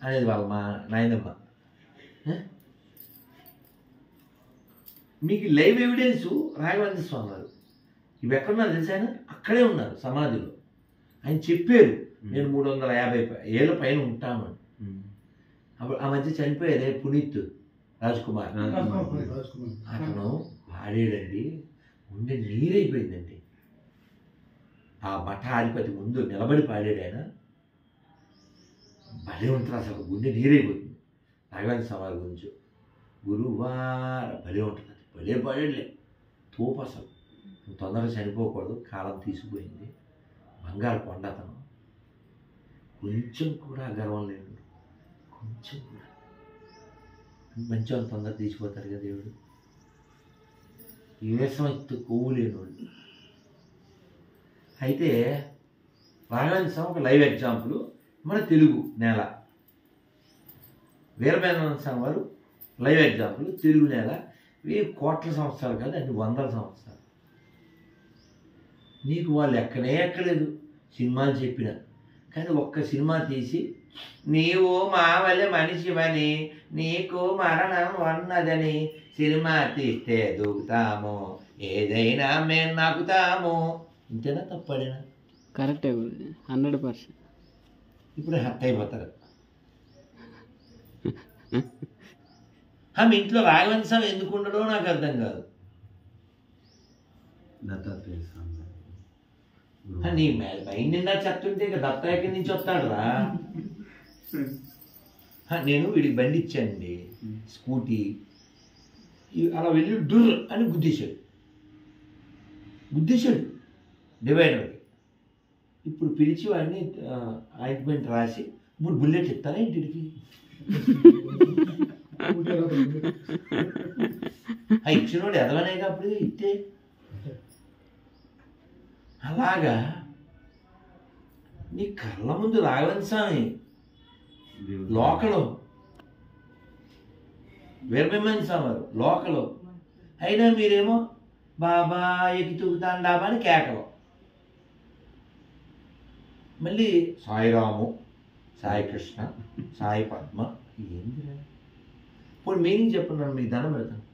అనేది వాళ్ళ మా నాయనమ్మ. మీకు లైవ్ ఎవిడెన్సు రాఘవేంద్ర స్వామి గారు. ఇవి ఎక్కడున్నారు తెలుసా? ఆయన అక్కడే ఉన్నారు సమాధిలో. ఆయన చెప్పారు నేను 350 ఏళ్ళ పైన ఉంటాను. అప్పుడు ఆ మధ్య చనిపోయారే పునీత్ రాజ్కుమార్, అతను పాడాడండి, గుండె నీరైపోయిందండి. ఆ మఠాధిపతి ముందు నిలబడి పాడాడు ఆయన. భలే ఉంటుంది అసలు, గుండె నీరైపోతుంది. రాఘవేంద్ర స్వామి గురించి గురువార భలే ఉంటుంది. భలే పాడాడులే, తోపు అసలు. తొందరగా చనిపోకూడదు, కాలం తీసుకుపోయింది. బంగారు కొండ అతను. కొంచెం కూడా గర్వం లేదు, కొంచెం కూడా. మంచి వాళ్ళు తొందరగా తీసిపోతారు కదా దేవుడు. వేసం ఎత్తు కొవ్వు లేనివాడు. అయితే రాఘవేంద్ర స్వామి ఒక లైవ్ ఎగ్జాంపుల్ మన తెలుగు నేల. వీరబ్రహ్మేంద్ర స్వామి వారు లైవ్ ఎగ్జాంపుల్ తెలుగు నేల. ఇవి కోట్ల సంవత్సరాలు కాదు, అన్ని 100ల సంవత్సరాలు. నీకు వాళ్ళు ఎక్కలేదు సినిమాలు చెప్పిన, కానీ ఒక్క సినిమా తీసి నీవు మా వల్లే మనిషివని, నీకు మరణం ఉన్నదని సినిమా తీస్తే దూకుతాము, ఏదైనా మేము నాకుతాము. ఇంతేనా తప్పడేనా? కరెక్టే 100%. ఇప్పుడు హట్ అయిపోతారు. మీ ఇంట్లో రాఘవేంద్ర స్వామి ఎందుకు ఉండడో నాకు అర్థం కాదు. దత్తాత్రేయ స్వామి నీ మైండ్ నిండా చెప్తుంటే ఇక దత్త ఎక్కడి నుంచి వస్తాడు రా. నేను వీడికి బండి ఇచ్చానండి, స్కూటీ. అలా వెళ్ళి డుర్ అని గుద్దేశాడు డివైడర్కి. ఇప్పుడు పిలిచి వాడిని ఆయింట్మెంట్ రాసి 3 బుల్లెట్ ఇస్తారా ఇంటికి. ఆ ఇచ్చినోడు ఎదవనేగా అప్పుడు ఇస్తే. అలాగా నీ కళ్ళ ముందు రాఘవేంద్ర స్వామి లోకలు, వీరబ్రహ్మేంద్ర స్వామి వారు లోకలు, అయినా మీరేమో బాబా ఎగితుకుతాను డాబా అని కేకలు. మళ్ళీ సాయిరాము, సాయి కృష్ణ, సాయి పద్మ, ఏందిరా? ఇప్పుడు మీనింగ్ చెప్పండి, మీకు దండం పెడతాను.